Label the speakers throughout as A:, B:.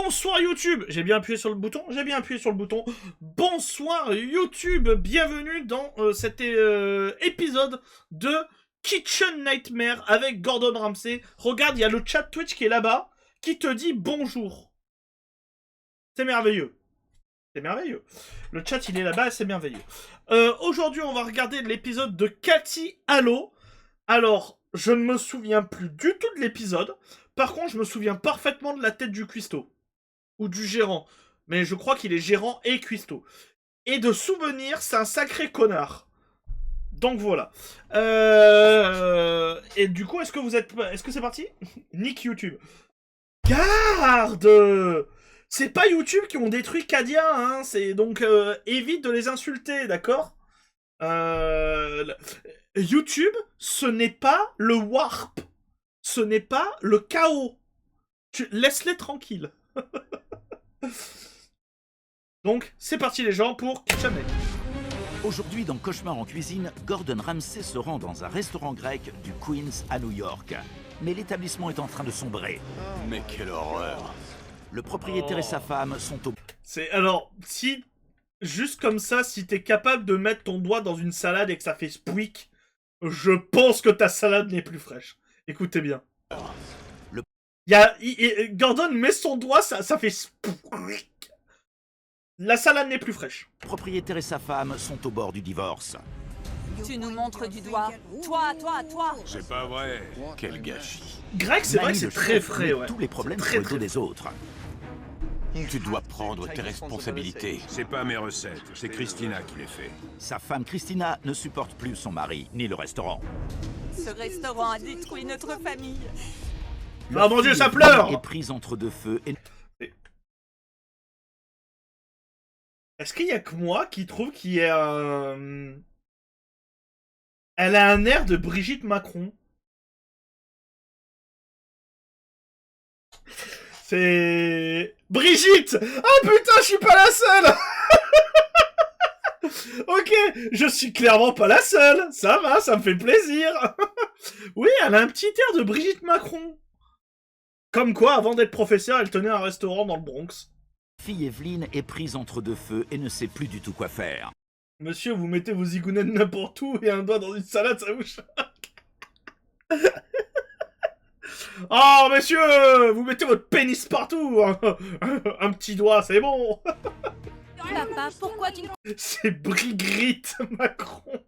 A: Bonsoir YouTube, j'ai bien appuyé sur le bouton, Bonsoir YouTube, bienvenue dans cet épisode de Kitchen Nightmare avec Gordon Ramsay. Regarde, il y a le chat Twitch qui est là-bas, qui te dit bonjour. C'est merveilleux. C'est merveilleux. Le chat, il est là-bas, c'est merveilleux. Aujourd'hui, on va regarder l'épisode de Cathy Halo. Alors, je ne me souviens plus du tout de l'épisode. Par contre, je me souviens parfaitement de la tête du cuistot. Ou du gérant. Mais je crois qu'il est gérant et cuistot. Et de souvenir, c'est un sacré connard. Donc voilà. Et du coup, est-ce que c'est parti? Nick YouTube. Garde! C'est pas YouTube qui ont détruit Cadia, hein. C'est donc évite de les insulter, d'accord? YouTube, ce n'est pas le warp. Ce n'est pas le chaos. Laisse-les tranquilles. Donc, c'est parti les gens pour Kitchen Nightmare.
B: Aujourd'hui, dans Cauchemar en cuisine, Gordon Ramsay se rend dans un restaurant grec du Queens à New York. Mais l'établissement est en train de sombrer.
C: Mais quelle horreur!
B: Le propriétaire et sa femme sont au...
A: C'est alors, si juste comme ça, si t'es capable de mettre ton doigt dans une salade et que ça fait spouic, je pense que ta salade n'est plus fraîche. Écoutez bien. Gordon met son doigt, ça fait spouic. La salade n'est plus fraîche.
B: Le propriétaire et sa femme sont au bord du divorce.
D: Tu nous montres du doigt. Toi.
C: C'est pas vrai! Quel gâchis!
A: Greg, c'est vrai que
B: Manny,
A: c'est
B: le
A: très
B: chef,
A: frais,
B: met
A: ouais.
B: tous les problèmes
A: Très,
B: sur le
A: très
B: dos des autres.
C: Tu dois prendre tes responsabilités.
E: C'est pas mes recettes, c'est Christina qui les fait.
B: Sa femme Christina ne supporte plus son mari, ni le restaurant.
D: Ce restaurant a détruit notre famille.
A: Ah mon Dieu,
B: fille
A: ça pleure!
B: est prise entre deux feux et...
A: Est-ce qu'il y a que moi qui trouve qu'il y a un... Elle a un air de Brigitte Macron. C'est... Brigitte! Ah putain, je suis pas la seule! Ok, je suis clairement pas la seule. Ça va, ça me fait plaisir. Oui, elle a un petit air de Brigitte Macron. Comme quoi, avant d'être professeur, elle tenait un restaurant dans le Bronx.
B: Fille Evelyne est prise entre deux feux et ne sait plus du tout quoi faire.
A: Monsieur, vous mettez vos zigounettes n'importe où et un doigt dans une salade, ça vous choque. Oh, monsieur, vous mettez votre pénis partout. Un petit doigt, c'est bon.
D: Papa, pourquoi tu ne
A: C'est Brigitte Macron.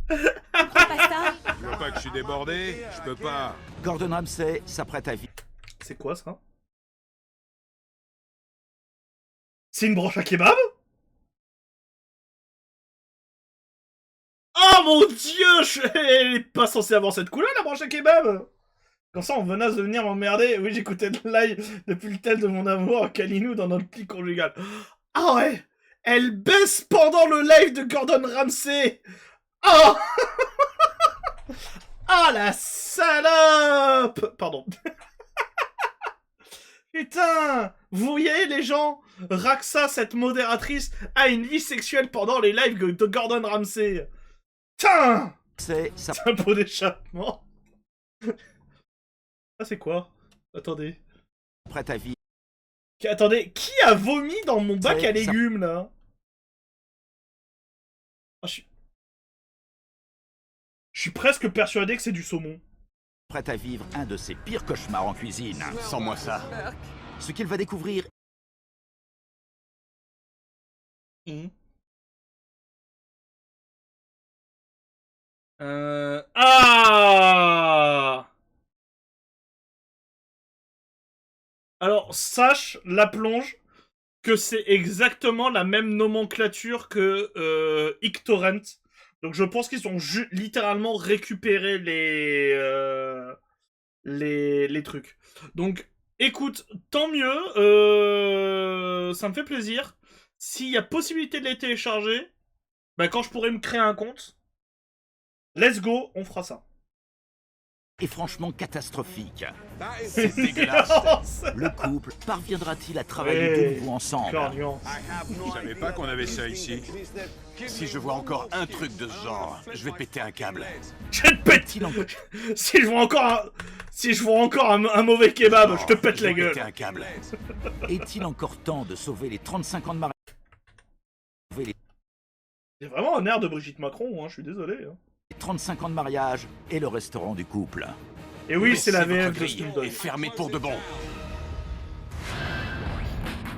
D: comprends pas ça?
E: Tu vois pas que je suis débordé? Je peux pas.
B: Gordon Ramsay s'apprête à vivre.
A: C'est quoi ça? C'est une branche à kebab? Oh mon dieu, elle est pas censée avoir cette couleur la branche à kebab. Comme ça on menace de venir m'emmerder. Oui, j'écoutais le live depuis le tel de mon amour Kalinou dans notre pli conjugal. Ah ouais, elle baisse pendant le live de Gordon Ramsay. Oh. Ah la salope. Pardon. Putain, vous voyez les gens, Raxa, cette modératrice, a une vie sexuelle pendant les lives de Gordon Ramsay. Putain,
B: C'est
A: c'est un pot d'échappement. Ah c'est quoi? Attendez.
B: s'apprête à vivre.
A: Attendez, qui a vomi dans mon bac
B: C'est
A: à
B: ça.
A: légumes là? Ah, je suis presque persuadé que c'est du saumon.
B: Prête à vivre un de ses pires cauchemars en cuisine.
C: Sans moi ça!
B: Ce qu'il va découvrir
A: Ah. Alors, sache, la plonge, que c'est exactement la même nomenclature que Ictorrent. Donc je pense qu'ils ont littéralement récupéré les trucs. Donc, écoute, tant mieux, ça me fait plaisir. S'il y a possibilité de les télécharger, bah quand je pourrai me créer un compte, let's go, on fera ça.
B: est franchement catastrophique.
A: C'est
C: dégueulasse.
B: Le couple parviendra-t-il à travailler de nouveau ensemble?
A: Cornion.
E: Je savais pas qu'on avait ça ici.
C: Si je vois encore un truc de ce genre, je vais péter un câble.
A: Je te pète.
B: Est-il encore-
A: Si je vois encore un mauvais kebab, je te pète la
C: Je vais
A: gueule.
C: péter un câble.
B: Est-il encore temps de sauver les 35 ans de mariage?
A: C'est vraiment un air de Brigitte Macron, hein, je suis désolé. Hein.
B: Les 35 ans de mariage et le restaurant du couple.
A: Et oui, c'est la
C: Laissez
A: VF
C: votre
A: de
C: grille
A: Snoop
C: et fermez pour de bon.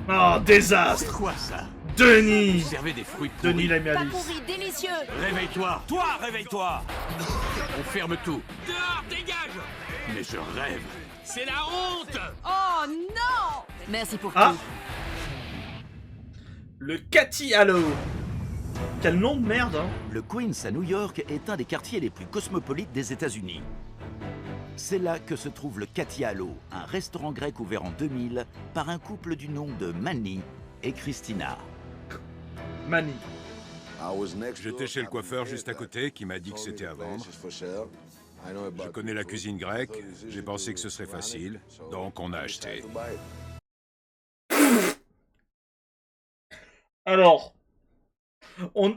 A: Ah, désastre.
C: Quoi ça?
A: Denis.
C: Servez des fruits pourris.
A: Denis l'a mis à
D: Pas
A: Alice.
D: pourri, délicieux.
C: Réveille-toi. Toi, réveille-toi. On ferme tout.
F: Dehors, dégage!
C: Mais je rêve.
F: C'est la honte!
D: Oh non! Merci pour
A: Ah.
D: tout.
A: Le Cathy Hallow. Quel nom de merde, hein.
B: Le Queens à New York est un des quartiers les plus cosmopolites des États-Unis. C'est là que se trouve le Cathy Hallow, un restaurant grec ouvert en 2000 par un couple du nom de Manny et Christina.
A: Manny.
E: J'étais chez le coiffeur juste à côté qui m'a dit que c'était à vendre. Je connais la cuisine grecque, j'ai pensé que ce serait facile, donc on a acheté.
A: Alors, on...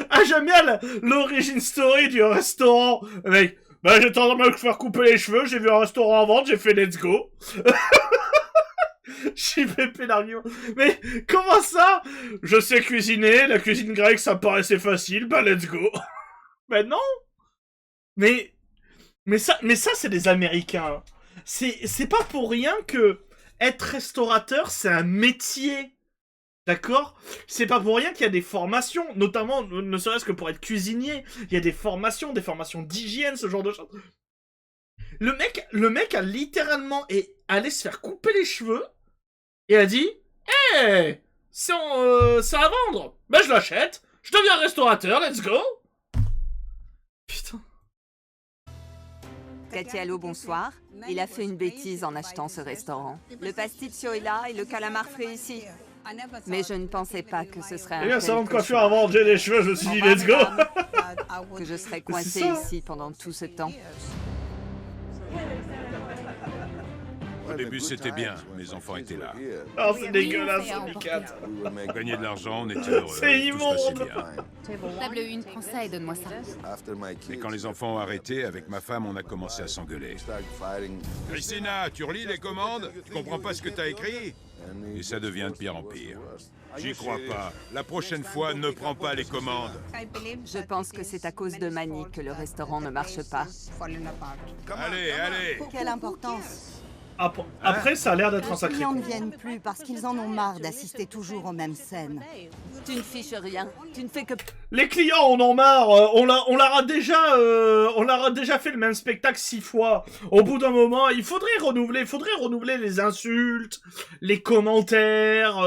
A: ah, j'aime bien l'origin story du restaurant. Mec, bah j'étais en train de me faire couper les cheveux, j'ai vu un restaurant à vendre, j'ai fait let's go. J'ai pépé l'argument. Mais comment ça? Je sais cuisiner, la cuisine grecque ça me paraissait facile, bah let's go. Mais non. Mais ça c'est des Américains. C'est pas pour rien que être restaurateur c'est un métier. D'accord? C'est pas pour rien qu'il y a des formations, notamment, ne serait-ce que pour être cuisinier, il y a des formations d'hygiène, ce genre de choses. Le mec a littéralement allé se faire couper les cheveux, et a dit, hey, c'est à vendre, bah je l'achète, je deviens restaurateur, let's go! Putain.
D: Cathy Hallow, bonsoir. Il a fait une bêtise en achetant ce restaurant. Le pasticcio est là et le calamar frais ici. Mais je ne pensais pas que ce serait un
A: Eh bien,
D: tel
A: salon de coiffure
D: cauchemar.
A: avant, j'ai les cheveux, je me suis dit, let's go!
D: Que je serais coincée
A: ça.
D: ici pendant tout ce temps.
E: Au début c'était bien, mes enfants étaient là.
A: Oh, c'est dégueulasse, ce Picat.
E: On gagnait de l'argent, on était heureux,
A: C'est
E: tout se passait
A: immonde.
E: bien.
G: Table 1, prends ça et donne-moi ça.
E: Et quand les enfants ont arrêté, avec ma femme, on a commencé à s'engueuler. Christina, tu relis les commandes? Tu comprends pas ce que t'as écrit? Et ça devient de pire en pire. J'y crois pas. La prochaine fois, ne prends pas les commandes.
D: Je pense que c'est à cause de Manny que le restaurant ne marche pas.
E: Allez, allez!
H: Quelle importance!
A: Après, ça a l'air d'être un
H: Les
A: sacré
H: clients
A: con.
H: ne viennent plus parce qu'ils en ont marre d'assister toujours aux mêmes scènes.
D: Tu ne fiches rien. Tu ne fais que...
A: Les clients en ont marre, on leur a déjà fait le même spectacle 6 fois. Au bout d'un moment, il faudrait renouveler les insultes, les commentaires,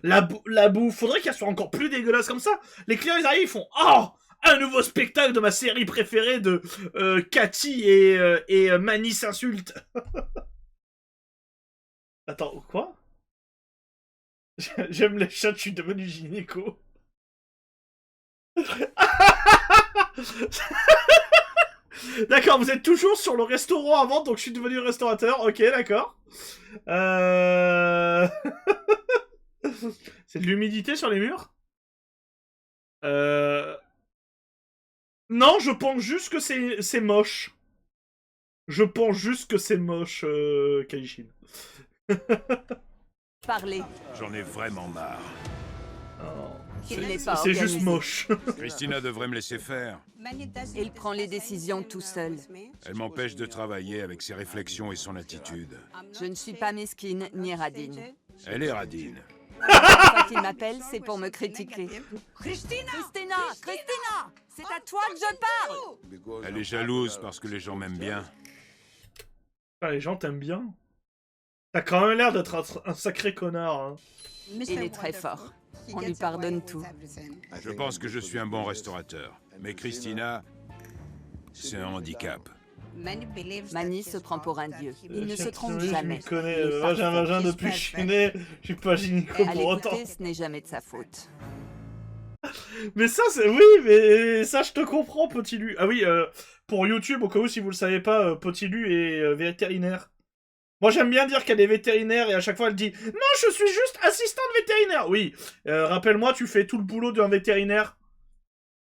A: la bouffe, faudrait qu'elle soit encore plus dégueulasse comme ça. Les clients ils arrivent, ils font « Oh, un nouveau spectacle de ma série préférée de Cathy et Manny s'insultent. » Attends, quoi? J'aime les chats, je suis devenu gynéco. D'accord, vous êtes toujours sur le restaurant avant, donc je suis devenu restaurateur. Ok, d'accord. C'est de l'humidité sur les murs? Non, je pense juste que c'est moche. Je pense juste que c'est moche, Kaishin.
D: Parler.
E: J'en ai vraiment marre.
D: Il n'est pas
A: C'est juste
D: organisé.
A: moche.
E: Christina devrait me laisser faire.
D: Il prend les décisions tout seul.
E: Elle m'empêche de travailler avec ses réflexions et son attitude.
D: Je ne suis pas mesquine ni radine.
E: Elle est radine.
D: Quand il m'appelle, c'est pour me critiquer. Christina! Christina! C'est à toi que je parle!
E: Elle est jalouse parce que les gens m'aiment bien.
A: Ah, les gens t'aiment bien. T'as quand même l'air d'être un sacré connard. Hein.
D: Il est très fort. On lui pardonne tout.
E: Je pense que je suis un bon restaurateur. Mais Christina, c'est un handicap.
D: Manny se prend pour un dieu. Il ne se trompe
A: Je
D: jamais.
A: me connais,
D: Il est
A: moi j'ai un
D: parfait.
A: vagin depuis que je suis né, je suis pas gynéco
D: À
A: pour autant.
D: l'écouter, ce n'est jamais de sa faute.
A: Mais ça, c'est... Oui, mais ça, je te comprends, Potilu. Ah oui, pour YouTube, au cas où, si vous le savez pas, Potilu est vétérinaire. Moi, j'aime bien dire qu'elle est vétérinaire, et à chaque fois, elle dit « Non, je suis juste assistante vétérinaire !» Oui, rappelle-moi, tu fais tout le boulot d'un vétérinaire.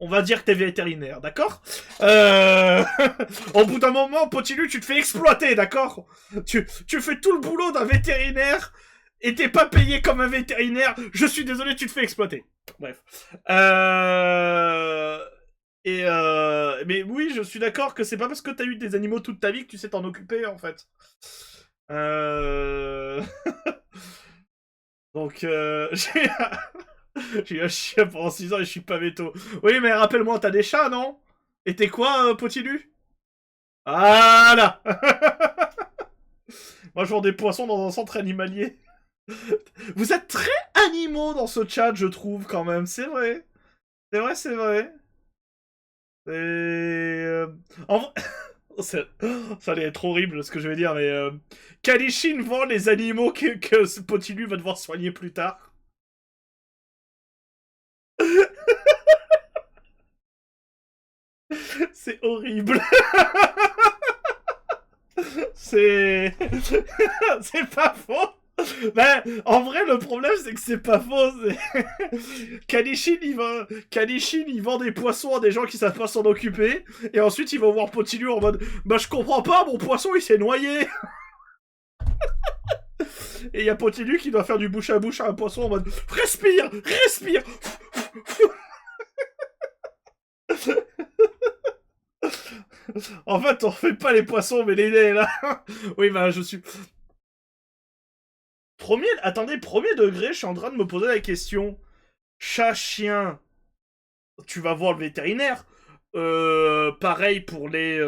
A: On va dire que t'es vétérinaire, d'accord Au bout d'un moment, Potilu, tu te fais exploiter, d'accord tu fais tout le boulot d'un vétérinaire et t'es pas payé comme un vétérinaire. Je suis désolé, tu te fais exploiter. Bref. Mais oui, je suis d'accord que c'est pas parce que t'as eu des animaux toute ta vie que tu sais t'en occuper, en fait. Donc, j'ai eu un chien pendant 6 ans et je suis pas veto. Oui, mais rappelle-moi, t'as des chats, non? Et t'es quoi, Potilu? Voilà. Moi, je vends des poissons dans un centre animalier. Vous êtes très animaux dans ce chat, je trouve, quand même. C'est vrai. C'est vrai, c'est vrai. En vrai... Ça allait être horrible, ce que je vais dire, mais... Kalishin vend les animaux que ce Potilu va devoir soigner plus tard. C'est horrible. C'est... c'est pas faux. Ben, en vrai, le problème, c'est que c'est pas faux. Kalishin, il vend des poissons à des gens qui savent pas s'en occuper. Et ensuite, il va voir Potilu en mode « Bah, je comprends pas, mon poisson, il s'est noyé !» Et il y a Potilu qui doit faire du bouche à bouche à un poisson en mode « Respire, respire !» En fait, on fait pas les poissons, mais les laits, là. Oui, bah, je suis... Attendez, premier degré, je suis en train de me poser la question. Chat, chien, tu vas voir le vétérinaire. Pareil pour les...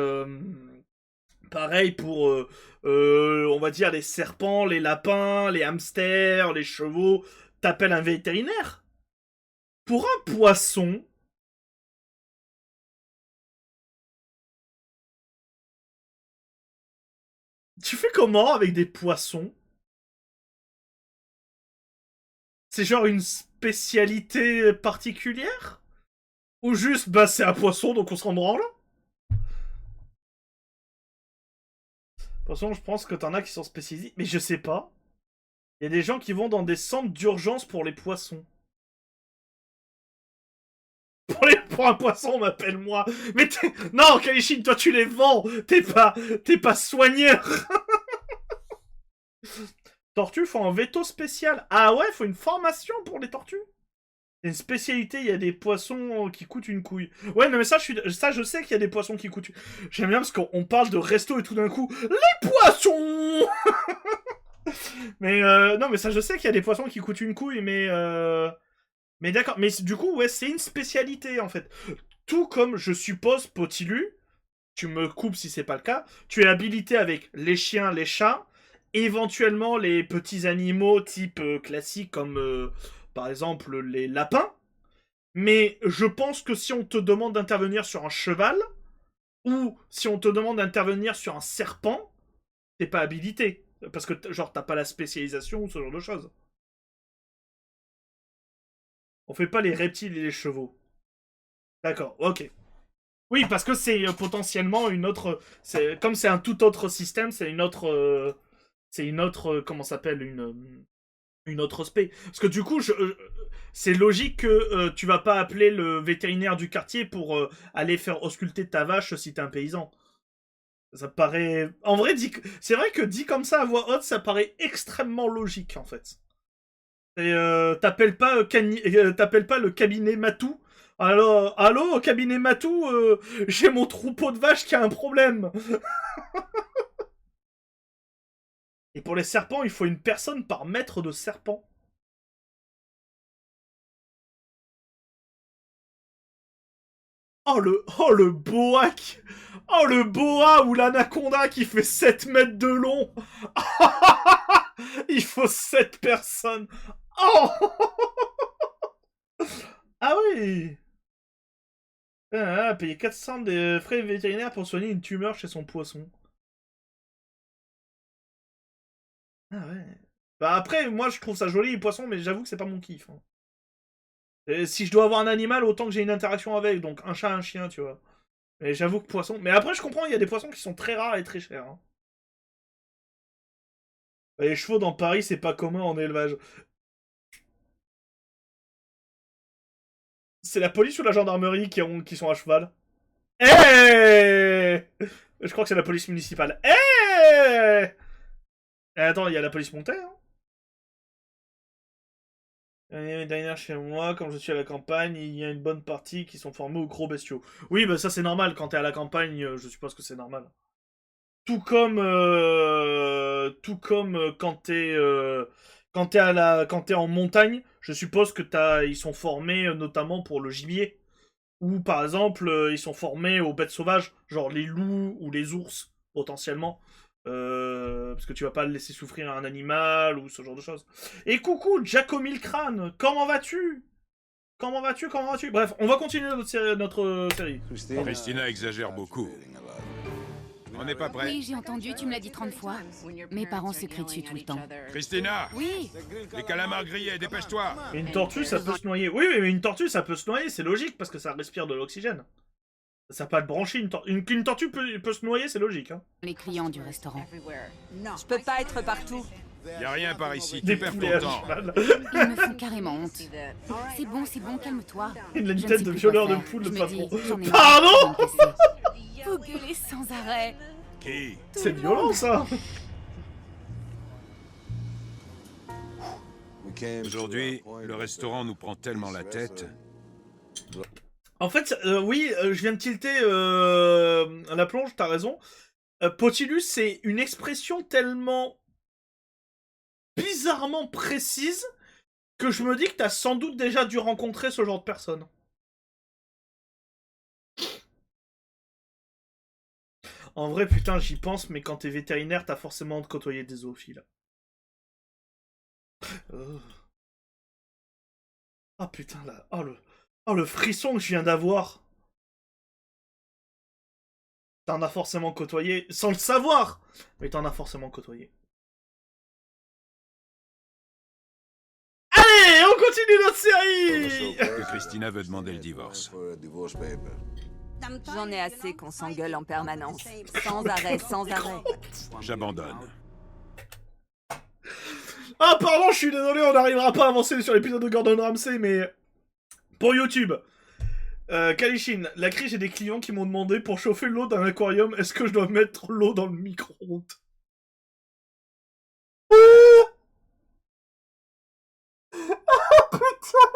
A: Pareil pour, on va dire, les serpents, les lapins, les hamsters, les chevaux. T'appelles un vétérinaire. Pour un poisson... Tu fais comment avec des poissons? C'est genre une spécialité particulière? Ou juste, bah c'est un poisson donc on s'en branle? De toute façon, je pense que t'en as qui sont spécialisés. Mais je sais pas. Il y a des gens qui vont dans des centres d'urgence pour les poissons. Pour un poisson, m'appelle-moi. Mais non, Kalishin, toi tu les vends. T'es pas soigneur. Tortues font un veto spécial. Ah ouais, faut une formation pour les tortues. C'est une spécialité, il y a des poissons qui coûtent une couille. Ouais, non mais ça, je sais qu'il y a des poissons qui coûtent... J'aime bien parce qu'on parle de resto et tout d'un coup... Les poissons. Mais non, mais ça, je sais qu'il y a des poissons qui coûtent une couille, mais... Mais d'accord, mais du coup, ouais, c'est une spécialité, en fait. Tout comme, je suppose, Potilu, tu me coupes si c'est pas le cas, tu es habilité avec les chiens, les chats, éventuellement les petits animaux type classique comme, par exemple, les lapins. Mais je pense que si on te demande d'intervenir sur un cheval, ou si on te demande d'intervenir sur un serpent, t'es pas habilité. Parce que, genre, t'as pas la spécialisation ou ce genre de choses. On fait pas les reptiles et les chevaux. D'accord, ok. Oui, parce que c'est potentiellement une autre... Comme c'est un tout autre système, c'est une autre... c'est une autre... comment s'appelle une autre spé. Parce que du coup, c'est logique que tu vas pas appeler le vétérinaire du quartier pour aller faire ausculter ta vache si t'es un paysan. Ça paraît... En vrai, c'est vrai que dit comme ça à voix haute, ça paraît extrêmement logique, en fait. Et t'appelles pas le cabinet Matou. Alors, allô, cabinet Matou, j'ai mon troupeau de vaches qui a un problème. Et pour les serpents, il faut une personne par mètre de serpent. Oh le boa Oh le boa ou l'anaconda qui fait 7 mètres de long. Il faut 7 personnes. Oh. Ah oui. Payer 400 des frais vétérinaires pour soigner une tumeur chez son poisson. Ah ouais. Bah après, moi je trouve ça joli les poissons, mais j'avoue que c'est pas mon kiff. Hein. Et si je dois avoir un animal, autant que j'ai une interaction avec. Donc un chat, un chien, tu vois. Mais j'avoue que poisson... Mais après, je comprends, il y a des poissons qui sont très rares et très chers. Hein. Les chevaux dans Paris, c'est pas commun en élevage. C'est la police ou la gendarmerie qui sont à cheval? Eh Je crois que c'est la police municipale. Attends, il y a la police montée, hein. Derrière chez moi, quand je suis à la campagne, il y a une bonne partie qui sont formés aux gros bestiaux. Oui, bah ça c'est normal, quand t'es à la campagne, je suppose que c'est normal. Tout comme quand t'es en montagne, je suppose que ils sont formés notamment pour le gibier. Ou par exemple, ils sont formés aux bêtes sauvages, genre les loups ou les ours, potentiellement. Parce que tu vas pas le laisser souffrir à un animal ou ce genre de choses. Et coucou, Jacomilcrane, comment vas-tu? Comment vas-tu? Bref, on va continuer notre série.
E: Christina exagère beaucoup. On n'est pas prêt.
G: Oui, j'ai entendu, tu me l'as dit 30 fois. Mes parents se crient dessus tout le temps.
E: Christina!
G: Oui.
E: Les calamars grillés, dépêche-toi!
A: Une tortue, ça peut se noyer. Oui, mais une tortue, ça peut se noyer, c'est logique, parce que ça respire de l'oxygène. Ça peut pas te brancher une tortue. Qu'une tortue peut se noyer, c'est logique. Hein.
G: Les clients du restaurant.
D: Je peux pas être partout.
E: Y a rien par ici,
A: Des
E: tu perds
A: poulets à
E: ton temps.
A: cheval.
G: Ils me font carrément honte. C'est bon, calme-toi.
A: Il a une
G: Je ne
A: tête
G: sais
A: de
G: plus
A: violeur
G: quoi
A: de
G: faire.
A: poule,
G: Je
A: le
G: me
A: patron.
G: dis, j'en ai marre,
A: Pardon
G: je vais me casser. Vous gueulez sans arrêt.
E: Qui?
A: C'est violent, ça.
E: Aujourd'hui, le restaurant nous prend tellement la tête.
A: En fait, oui, je viens de tilter la plonge, t'as raison. Potilus, c'est une expression tellement bizarrement précise que je me dis que t'as sans doute déjà dû rencontrer ce genre de personne. En vrai, putain, j'y pense, mais quand t'es vétérinaire, t'as forcément de côtoyer des zoophiles. Oh putain, là. Oh, le frisson que je viens d'avoir. T'en as forcément côtoyé, sans le savoir, mais t'en as forcément côtoyé. Allez, on continue notre série.
E: Que Christina veut demander le divorce.
D: J'en ai assez qu'on s'engueule en permanence. Sans arrêt.
E: J'abandonne.
A: Ah pardon, je suis désolé, on n'arrivera pas à avancer sur l'épisode de Gordon Ramsay, mais... Pour YouTube. Kalishin, la crise, j'ai des clients qui m'ont demandé pour chauffer l'eau d'un aquarium, est-ce que je dois mettre l'eau dans le micro-ondes? Oh putain!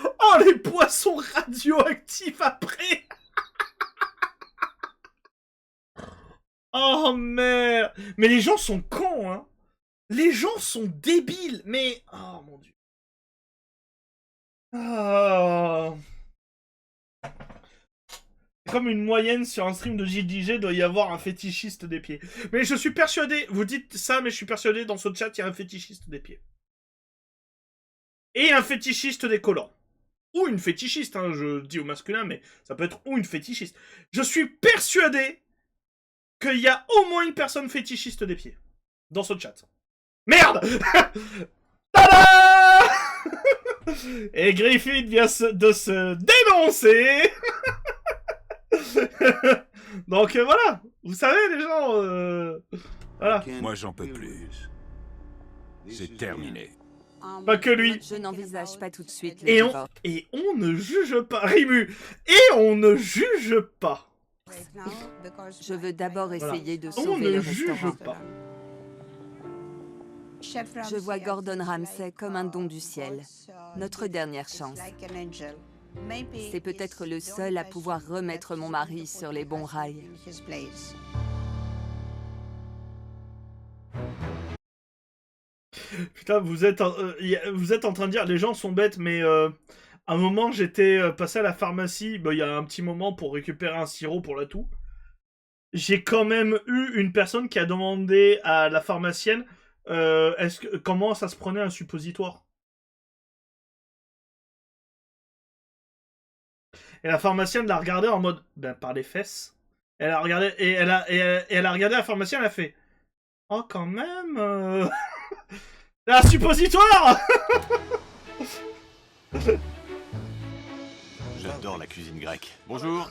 A: Oh les poissons radioactifs après! Oh merde! Mais les gens sont cons, hein! Les gens sont débiles, mais... Oh mon dieu. Oh. Comme une moyenne sur un stream de JDG, doit y avoir un fétichiste des pieds. Mais je suis persuadé, vous dites ça, mais je suis persuadé, dans ce chat, il y a un fétichiste des pieds. Et un fétichiste des collants. Ou une fétichiste, hein, je dis au masculin, mais ça peut être ou une fétichiste. Je suis persuadé qu'il y a au moins une personne fétichiste des pieds. Dans ce chat. Merde. Tada. Et Griffith vient de se dénoncer. Donc voilà, vous savez les gens, voilà.
E: Moi j'en peux plus. C'est terminé.
A: Pas que lui.
D: Je n'envisage pas tout de suite le
A: Et
D: divorce.
A: on ne juge pas, Rimu. Et on ne juge pas.
D: Je veux d'abord essayer de
A: On
D: sauver
A: ne
D: le
A: juge
D: restaurant.
A: pas.
D: Je vois Gordon Ramsay comme un don du ciel, notre dernière chance. C'est peut-être le seul à pouvoir remettre mon mari sur les bons rails.
A: Putain, vous êtes en train de dire, les gens sont bêtes, mais à un moment, j'étais passé à la pharmacie, il y a un petit moment pour récupérer un sirop pour la toux. J'ai quand même eu une personne qui a demandé à la pharmacienne comment ça se prenait un suppositoire. Et la pharmacienne l'a regardé en mode, ben par les fesses. Elle a regardé, et elle a regardé la pharmacienne, elle a fait, oh quand même, un suppositoire.
C: J'adore la cuisine grecque. Bonjour.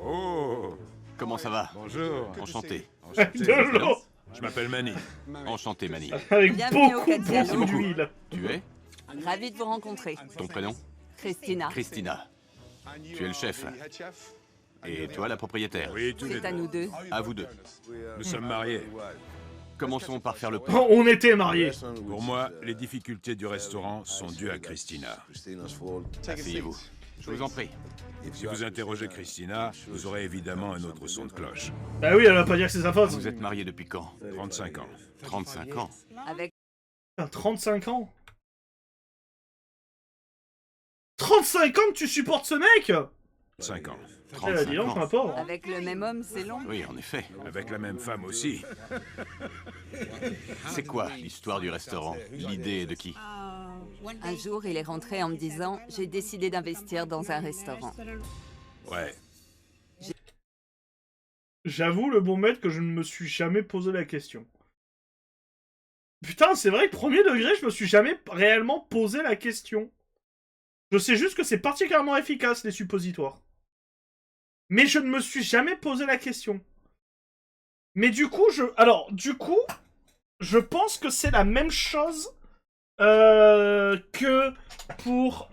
E: Oh,
C: Comment ça va?
E: bonjour.
C: Enchanté.
A: Avec de l'eau.
E: Je m'appelle Manny.
C: Enchanté, Manny.
A: Avec
D: Bienvenue au
A: beaucoup,
D: Cadialo.
A: beaucoup d'huile.
C: Tu es?
D: Ravi de vous rencontrer.
C: Ton prénom?
D: Christina.
C: Christina. Tu es le chef. Et toi, la propriétaire?
E: Oui, tous les
D: C'est à
E: deux.
D: nous deux.
C: À vous deux.
E: Nous sommes mariés.
C: Commençons par faire le point.
A: Oh, on était mariés.
E: Pour moi, les difficultés du restaurant sont dues à Christina.
C: Asseyez-vous. Je vous en prie.
E: Si vous interrogez Christina, vous aurez évidemment un autre son de cloche.
A: Bah oui, elle va pas dire que c'est sa faute.
C: Vous êtes mariés depuis quand?
E: 35 ans.
C: 35 ans.
D: Avec
A: 35 ans. 35 ans que tu supportes ce mec?
E: 5 ans.
A: Eh,
C: 35
A: dis donc, ma
C: ans.
A: pauvre.
D: avec le même homme, c'est long.
C: Oui, en effet.
E: Avec la même femme aussi.
C: C'est quoi l'histoire du restaurant? L'idée est de qui?
D: Un jour, il est rentré en me disant « J'ai décidé d'investir dans un restaurant.
E: Ouais.
A: J'avoue, le bon maître, que je ne me suis jamais posé la question. Putain, c'est vrai que premier degré, je me suis jamais réellement posé la question. Je sais juste que c'est particulièrement efficace, les suppositoires. Mais je ne me suis jamais posé la question. Mais du coup, je pense que c'est la même chose que pour...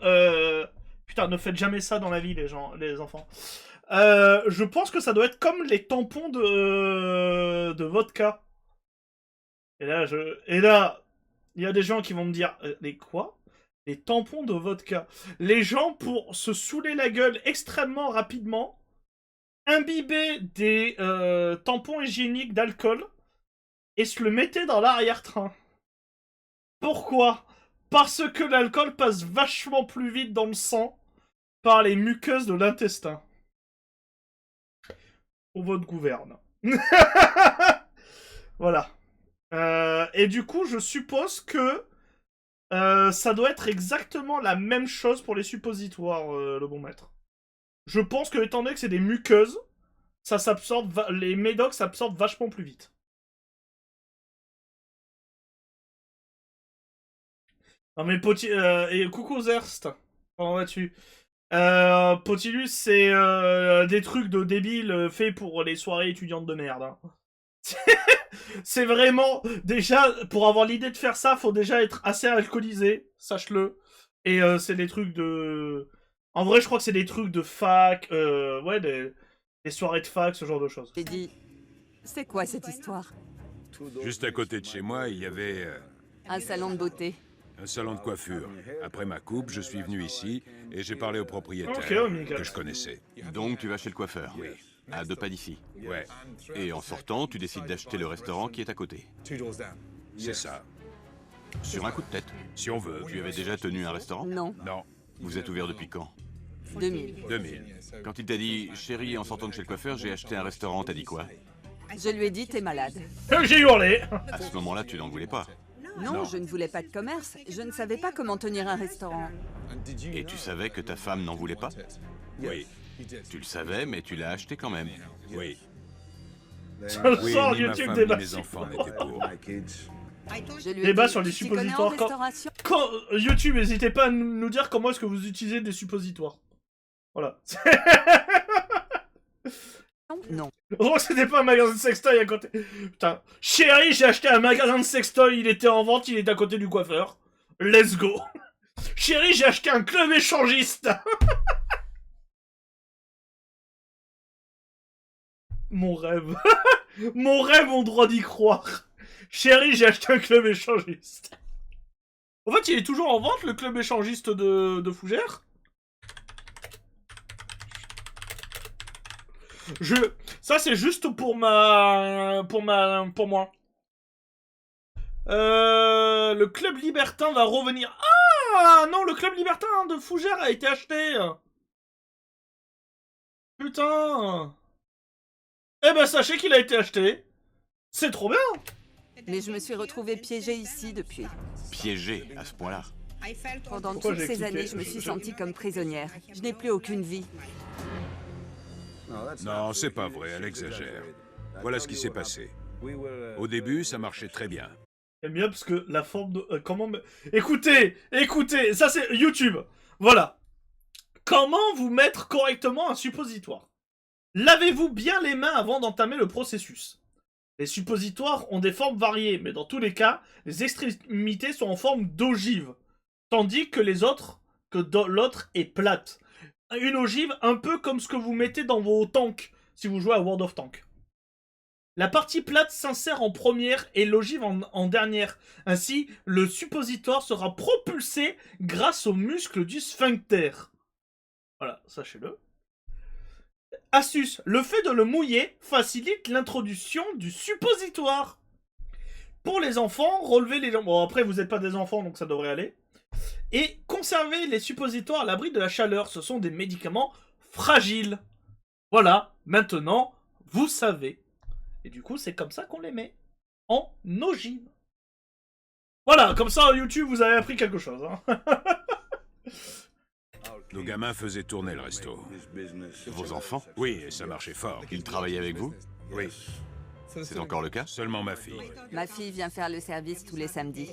A: Putain, ne faites jamais ça dans la vie, les enfants. Je pense que ça doit être comme les tampons de vodka. Et là, il y a des gens qui vont me dire, les quoi? Les tampons de vodka. Les gens, pour se saouler la gueule extrêmement rapidement, imbibaient des tampons hygiéniques d'alcool et se le mettaient dans l'arrière-train. Pourquoi? Parce que l'alcool passe vachement plus vite dans le sang par les muqueuses de l'intestin. Pour votre gouverne. Voilà. Et du coup, je suppose que ça doit être exactement la même chose pour les suppositoires, le bon maître. Je pense que, étant donné que c'est des muqueuses, ça s'absorbe, les médocs s'absorbent vachement plus vite. Non mais et coucou Zerst, comment vas-tu? Potilus, c'est des trucs de débiles faits pour les soirées étudiantes de merde. Hein. C'est vraiment... Déjà, pour avoir l'idée de faire ça, faut déjà être assez alcoolisé, sache-le. Et c'est des trucs de... En vrai, je crois que c'est des trucs de fac, ouais, des soirées de fac, ce genre de choses.
D: J'ai dit « C'est quoi cette histoire ?»
E: Juste à côté de chez moi, il y avait
D: Un salon de beauté.
E: un salon de coiffure. Après ma coupe, je suis venu ici et j'ai parlé au propriétaire
A: Ok, amical.
E: que je connaissais.
C: Donc tu vas chez le coiffeur?
E: Oui.
C: À 2 pas d'ici.
E: Ouais,
C: Et en sortant, tu décides d'acheter le restaurant qui est à côté.
E: c'est ça.
C: Sur un coup de tête.
E: Si on veut.
C: Tu avais déjà tenu un restaurant?
D: Non,
E: Non,
C: Vous êtes ouvert depuis quand?
D: 2000.
E: 2000.
C: Quand il t'a dit « Chérie, en sortant de chez le coiffeur, j'ai acheté un restaurant », t'as dit quoi?
D: Je lui ai dit « T'es malade.
A: J'ai hurlé.
C: À ce moment-là, tu n'en voulais pas. »
D: Non, je ne voulais pas de commerce. Je ne savais pas comment tenir un restaurant.
C: Et tu savais que ta femme n'en voulait pas?
E: Oui,
C: Tu le savais, mais tu l'as acheté quand même.
E: oui.
A: Ça
E: Oui,
A: sort
E: ni ma
A: YouTube
E: femme
A: débat.
E: ni mes enfants n'étaient pour.
D: Je lui ai
A: Débat
D: dit,
A: sur les
D: tu t'y connais en
A: suppositoires.
D: restauration
A: Quand, YouTube, n'hésitez pas à nous dire comment est-ce que vous utilisez des suppositoires. Voilà.
D: Non.
A: Oh, c'était pas un magasin de sextoy à côté. Putain. Chérie, j'ai acheté un magasin de sextoy, il était en vente, il est à côté du coiffeur. Let's go. Chérie, j'ai acheté un club échangiste. Mon rêve. Mon rêve, on droit d'y croire. Chérie, j'ai acheté un club échangiste. En fait, il est toujours en vente, le club échangiste de Fougères. Ça, c'est juste pour moi. Le club libertin va revenir. Ah non, le club libertin de Fougères a été acheté. Putain. Eh ben, sachez qu'il a été acheté. C'est trop bien.
D: Mais je me suis retrouvée piégée ici depuis.
C: Piégé à ce point-là.
D: Pendant
A: Pourquoi
D: toutes
A: j'ai
D: ces
A: cliqué
D: années, je me suis sentie comme prisonnière. Je n'ai plus aucune vie.
E: Non, c'est pas vrai, elle exagère. Voilà ce qui s'est passé. Au début, ça marchait très bien.
A: J'aime bien parce que la forme de... Écoutez, ça c'est YouTube. Voilà. Comment vous mettre correctement un suppositoire? Lavez-vous bien les mains avant d'entamer le processus. Les suppositoires ont des formes variées, mais dans tous les cas, les extrémités sont en forme d'ogive, tandis que l'autre est plate. Une ogive un peu comme ce que vous mettez dans vos tanks, si vous jouez à World of Tanks. La partie plate s'insère en première et l'ogive en dernière. Ainsi, le suppositoire sera propulsé grâce aux muscles du sphincter. Voilà, sachez-le. Astuce, le fait de le mouiller facilite l'introduction du suppositoire. Pour les enfants, relevez les jambes. Bon, après, vous n'êtes pas des enfants, donc ça devrait aller. Et conservez les suppositoires à l'abri de la chaleur. Ce sont des médicaments fragiles. Voilà, maintenant, vous savez. Et du coup, c'est comme ça qu'on les met. En ogive. Voilà, comme ça, YouTube, vous avez appris quelque chose. Hein.
E: Nos gamins faisaient tourner le resto.
C: Vos enfants?
E: Oui, et ça marchait fort.
C: Ils travaillaient avec vous?
E: Oui,
C: C'est encore le cas?
E: seulement ma fille.
D: Ma fille vient faire le service tous les samedis.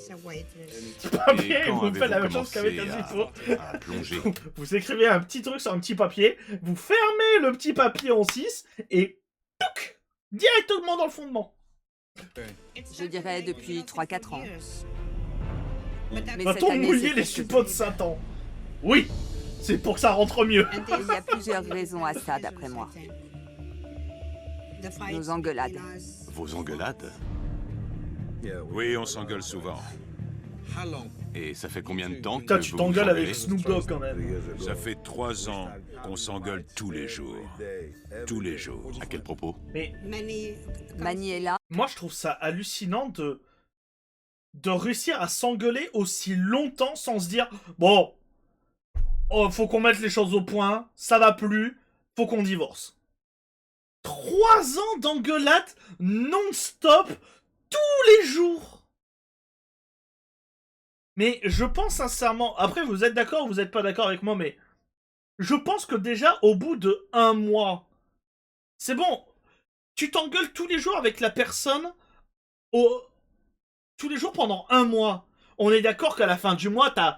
A: Papier,
C: Et quand
A: vous faites la même
C: avez-vous
A: chose qu'avec
C: commencé
A: Azifo.
C: à plonger?
A: Vous écrivez un petit truc sur un petit papier, vous fermez le petit papier en 6 et touc, directement dans le fondement.
D: Je dirais depuis 3-4 ans. Mais cette
A: Va-t-on
D: année,
A: mouiller
D: c'est
A: les
D: presque
A: suppôts de Satan? Oui, c'est pour que ça rentre mieux.
D: Il y a plusieurs raisons à ça, d'après moi. Nos engueulades.
C: Vos engueulades?
E: Oui, on s'engueule souvent.
C: Et ça fait combien de temps
A: Putain,
C: que
A: tu
C: vous
A: t'engueules
C: vous
A: avec
C: engueulez?
A: Snoop Dogg quand même.
E: Ça fait 3 ans qu'on s'engueule tous les jours. Tous les jours.
C: À quel propos?
A: Mais
D: Mani est là.
A: moi je trouve ça hallucinant de réussir à s'engueuler aussi longtemps sans se dire bon, oh, faut qu'on mette les choses au point, ça va plus, faut qu'on divorce. 3 ans d'engueulade non-stop, tous les jours. Mais je pense sincèrement, après vous êtes d'accord ou vous êtes pas d'accord avec moi, mais je pense que déjà au bout de 1 mois, c'est bon, tu t'engueules tous les jours avec la personne, tous les jours pendant 1 mois. On est d'accord qu'à la fin du mois, t'as,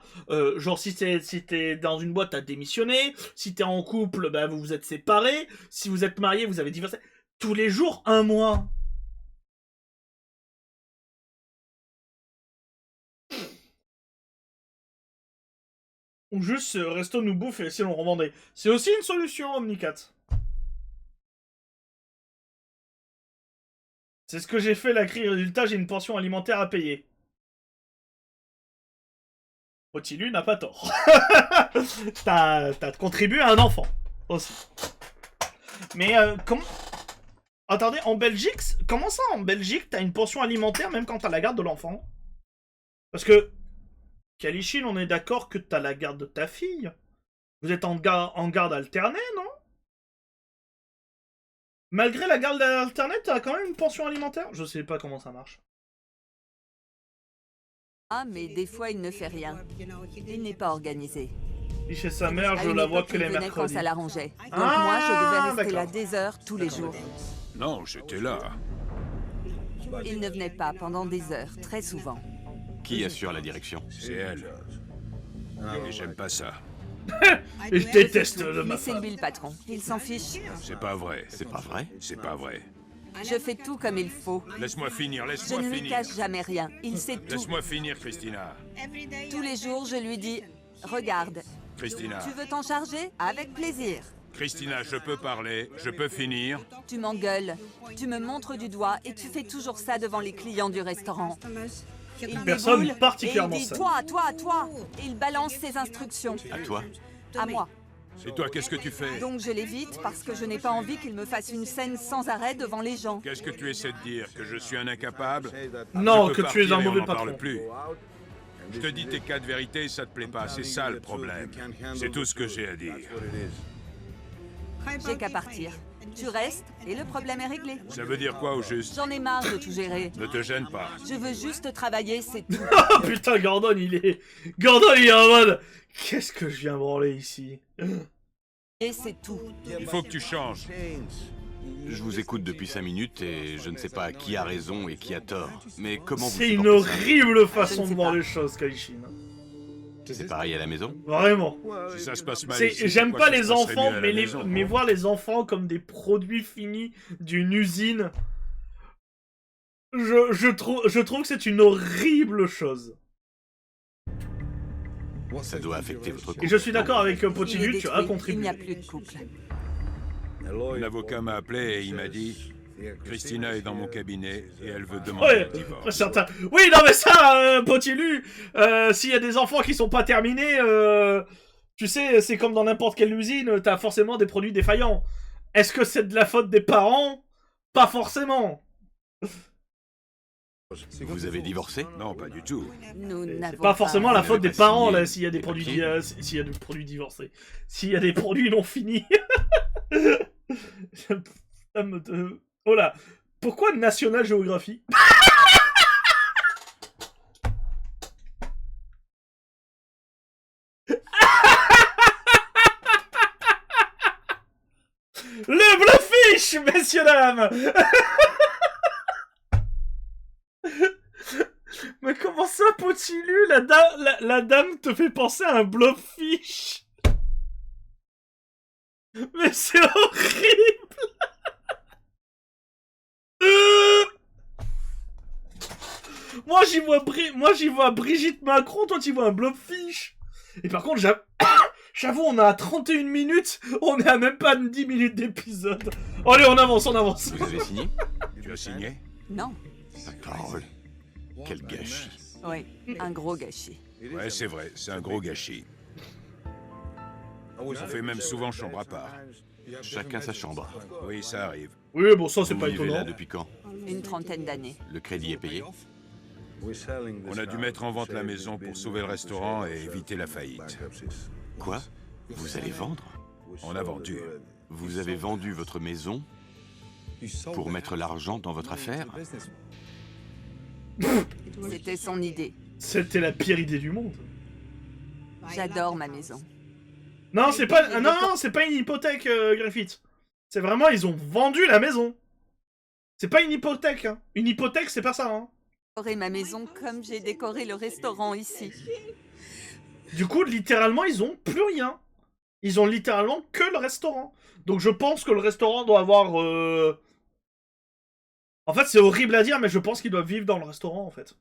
A: genre si t'es dans une boîte, t'as démissionné, si t'es en couple, bah vous vous êtes séparés, si vous êtes mariés, vous avez divorcé. Tous les jours, 1 mois. Ou juste resto nous bouffe et si l'on revendait. C'est aussi une solution, Omnicat. C'est ce que j'ai fait, la crie. Résultat, j'ai une pension alimentaire à payer. Otilu n'a pas tort. T'as contribué à un enfant. Aussi. Mais comment... Attendez, en Belgique... Comment ça, en Belgique, t'as une pension alimentaire même quand t'as la garde de l'enfant? Parce que... Kalishin, on est d'accord que t'as la garde de ta fille. Vous êtes en garde alternée, non? Malgré la garde alternée, t'as quand même une pension alimentaire? Je sais pas comment ça marche.
D: Ah, mais des fois, il ne fait rien. Il n'est pas organisé.
A: Et chez sa mère,
D: À
A: je
D: une
A: la vois
D: époque,
A: que
D: il
A: les
D: venait
A: mercredis.
D: quand ça l'arrangeait. Donc
A: Ah,
D: moi, je devais rester là
A: d'accord.
D: des heures tous les jours.
E: Non, j'étais là.
D: Il ne venait pas pendant des heures, très souvent.
C: Qui assure la direction?
E: C'est elle. Et j'aime pas ça.
A: Et je déteste de ma femme.
D: Laissez-lui le patron. Il s'en fiche.
E: C'est pas vrai.
C: C'est pas vrai?
E: C'est pas vrai.
D: Je fais tout comme il faut.
E: Laisse-moi finir,
D: Je
E: laisse-moi
D: ne lui
E: finir.
D: cache jamais rien. Il sait tout.
E: Laisse-moi finir, Christina.
D: Tous les jours, je lui dis « Regarde,
E: Christina.
D: tu veux t'en charger? Avec plaisir.
E: Christina, je peux parler, je peux finir.
D: Tu m'engueules, tu me montres du doigt et tu fais toujours ça devant les clients du restaurant. » Il
A: personne
D: déboule
A: particulièrement
D: et il dit
A: saine.
D: Toi, toi, toi. Et il balance ses instructions.
C: À toi?
D: À moi.
E: Et toi, qu'est-ce que tu fais?
D: Donc je l'évite parce que je n'ai pas envie qu'il me fasse une scène sans arrêt devant les gens.
E: Qu'est-ce que tu essaies de dire? Que je suis un incapable?
A: Non,
E: Je peux
A: que tu es
E: partir
A: un
E: et on
A: mauvais
E: n'en
A: patron.
E: parle plus. Je te dis tes 4 vérités, ça te plaît pas, c'est ça le problème. C'est tout ce que j'ai à dire.
D: J'ai qu'à partir. Tu restes et le problème est réglé.
E: Ça veut dire quoi au juste?
D: J'en ai marre de tout gérer.
E: Ne te gêne pas.
D: Je veux juste travailler, c'est tout.
A: Oh putain, Gordon, il est en mode... Qu'est-ce que je viens branler ici?
D: Et c'est tout.
E: Il faut que tu changes.
C: Je vous écoute depuis 5 minutes et je ne sais pas qui a raison et qui a tort. Mais comment vous
A: C'est une
C: supportez ça?
A: horrible
D: Je
A: façon
D: ne
A: de
D: sais
A: voir
D: pas.
A: les choses, Kalishin.
C: C'est pareil à la maison?
A: Vraiment.
E: Si ça se passe mal ici,
A: J'aime
E: pourquoi
A: pas
E: ça
A: les
E: se passerait
A: enfants,
E: mieux à
A: mais,
E: la maison,
A: mais
E: hein?
A: voir les enfants comme des produits finis d'une usine, je trouve que c'est une horrible chose.
C: Ça doit affecter votre couple.
A: Et je suis d'accord avec
D: Il est
A: Potilu, tu as
D: détruit. Il n'y
A: contribué.
D: a plus de couple.
E: L'avocat m'a appelé et il m'a dit Christina est dans mon cabinet et elle veut demander
A: Ouais,
E: le divorce.
A: certain. Oui, non mais ça, Potilu, s'il y a des enfants qui sont pas terminés, tu sais, c'est comme dans n'importe quelle usine, t'as forcément des produits défaillants. Est-ce que c'est de la faute des parents? Pas forcément.
C: Vous avez divorcé?
E: Non, pas du tout.
D: Nous n'avons
A: C'est pas forcément la
C: Vous
A: faute
C: n'avez
A: des
C: pas
A: parents
C: signé
A: là, s'il y a des
C: les
A: produits,
C: papiers
A: s'il y a des produits divorcés, s'il y a des produits non finis. Ça me- Oh là, pourquoi National Geography? Le blowfish, messieurs dames. Mais comment ça, Potilu, la dame te fait penser à un blowfish? Mais c'est horrible. Moi j'y vois Brigitte Macron, toi tu vois un blowfish. Et par contre, j'avoue, on a à 31 minutes, on est à même pas 10 minutes d'épisode. Allez, on avance, on avance.
C: Vous avez signé?
E: Tu as signé?
D: Non.
C: La parole. Quel gâchis.
D: Oui, un gros gâchis.
E: Ouais, c'est vrai, c'est un gros gâchis. On fait même souvent chambre à part.
C: Chacun sa chambre.
E: Oui, ça arrive.
A: Oui, bon, ça c'est
C: Vous
A: pas
C: vivez
A: étonnant.
C: là depuis quand?
D: Une trentaine d'années.
C: Le crédit est payé?
E: On a dû mettre en vente la maison pour sauver le restaurant et éviter la faillite.
C: Quoi? Vous allez vendre?
E: On a vendu.
C: Vous avez vendu votre maison pour mettre l'argent dans votre affaire?
D: C'était son idée.
A: C'était la pire idée du monde.
D: J'adore ma maison.
A: Non, c'est pas, non, c'est pas une hypothèque, Griffith. C'est vraiment, ils ont vendu la maison. C'est pas une hypothèque, hein. Une hypothèque, c'est pas ça, hein.
D: Décorer ma maison comme j'ai décoré le restaurant ici.
A: Du coup, littéralement, ils ont plus rien. Ils ont littéralement que le restaurant. Donc je pense que le restaurant doit avoir... En fait, c'est horrible à dire, mais je pense qu'ils doivent vivre dans le restaurant, en fait.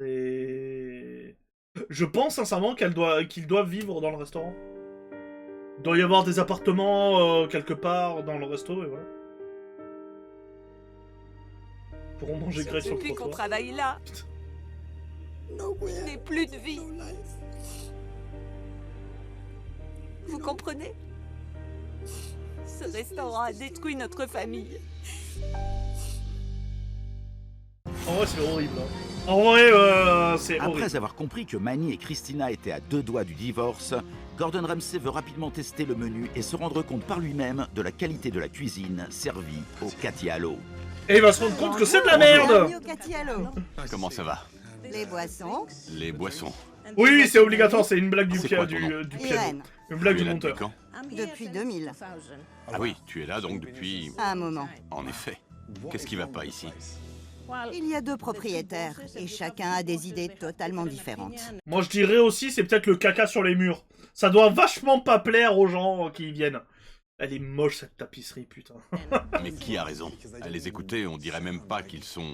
A: Et... Je pense sincèrement qu'ils doivent vivre dans le restaurant. Il doit y avoir des appartements quelque part dans le resto, et voilà. Ils pourront manger grec sur le
D: Depuis qu'on
A: trottoir.
D: travaille là, je n'ai plus de vie. Vous comprenez? Ce restaurant a détruit notre famille.
A: En vrai, c'est horrible. Hein. En vrai, c'est horrible.
B: Après avoir compris que Manny et Christina étaient à 2 doigts du divorce, Gordon Ramsay veut rapidement tester le menu et se rendre compte par lui-même de la qualité de la cuisine servie au Cathy Hallow.
A: Et il va se rendre compte que c'est de la merde.
H: Bienvenue au Cathy Hallow.
C: Comment ça va?
H: Les boissons.
C: Les boissons.
A: Oui, c'est obligatoire, c'est une blague du,
C: C'est quoi
A: du,
C: ton nom?
A: du piano.
H: Irène.
A: Une blague
C: Tu es
A: du
C: là depuis
A: monteur.
C: quand?
H: Depuis 2000.
C: Ah oui, tu es là donc depuis...
H: À un moment.
C: En effet. Qu'est-ce qui va pas ici?
H: Il y a 2 propriétaires et chacun a des idées totalement différentes.
A: Moi, je dirais aussi, c'est peut-être le caca sur les murs. Ça doit vachement pas plaire aux gens qui y viennent. Elle est moche, cette tapisserie, putain.
C: Mais qui a raison? À les écouter, on dirait même pas qu'ils sont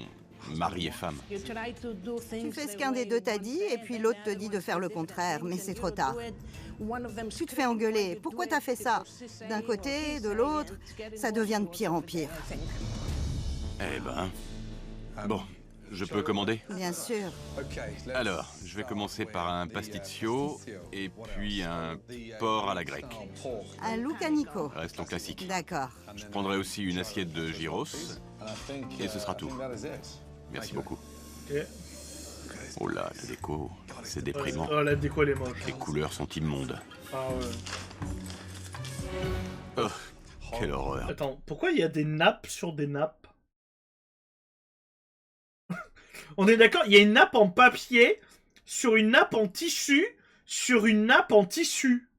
C: mari et femme.
H: Tu fais ce qu'un des deux t'a dit et puis l'autre te dit de faire le contraire, mais c'est trop tard. Tu te fais engueuler. Pourquoi t'as fait ça? D'un côté, de l'autre, ça devient de pire en pire.
C: Eh ben... Bon, je peux commander?
H: Bien sûr.
C: Alors, je vais commencer par un pasticcio et puis un porc à la grecque.
H: Un Lucanico.
C: Restons classiques.
H: D'accord.
C: Je prendrai aussi une assiette de gyros et ce sera tout. Merci beaucoup.
A: Ok.
C: Oh là, la déco, c'est déprimant.
A: Oh, la déco, elle est moche.
C: Les couleurs sont immondes.
A: Ah ouais.
C: Oh, quelle horreur.
A: Attends, pourquoi il y a des nappes sur des nappes? On est d'accord, il y a une nappe en papier, sur une nappe en tissu, sur une nappe en tissu.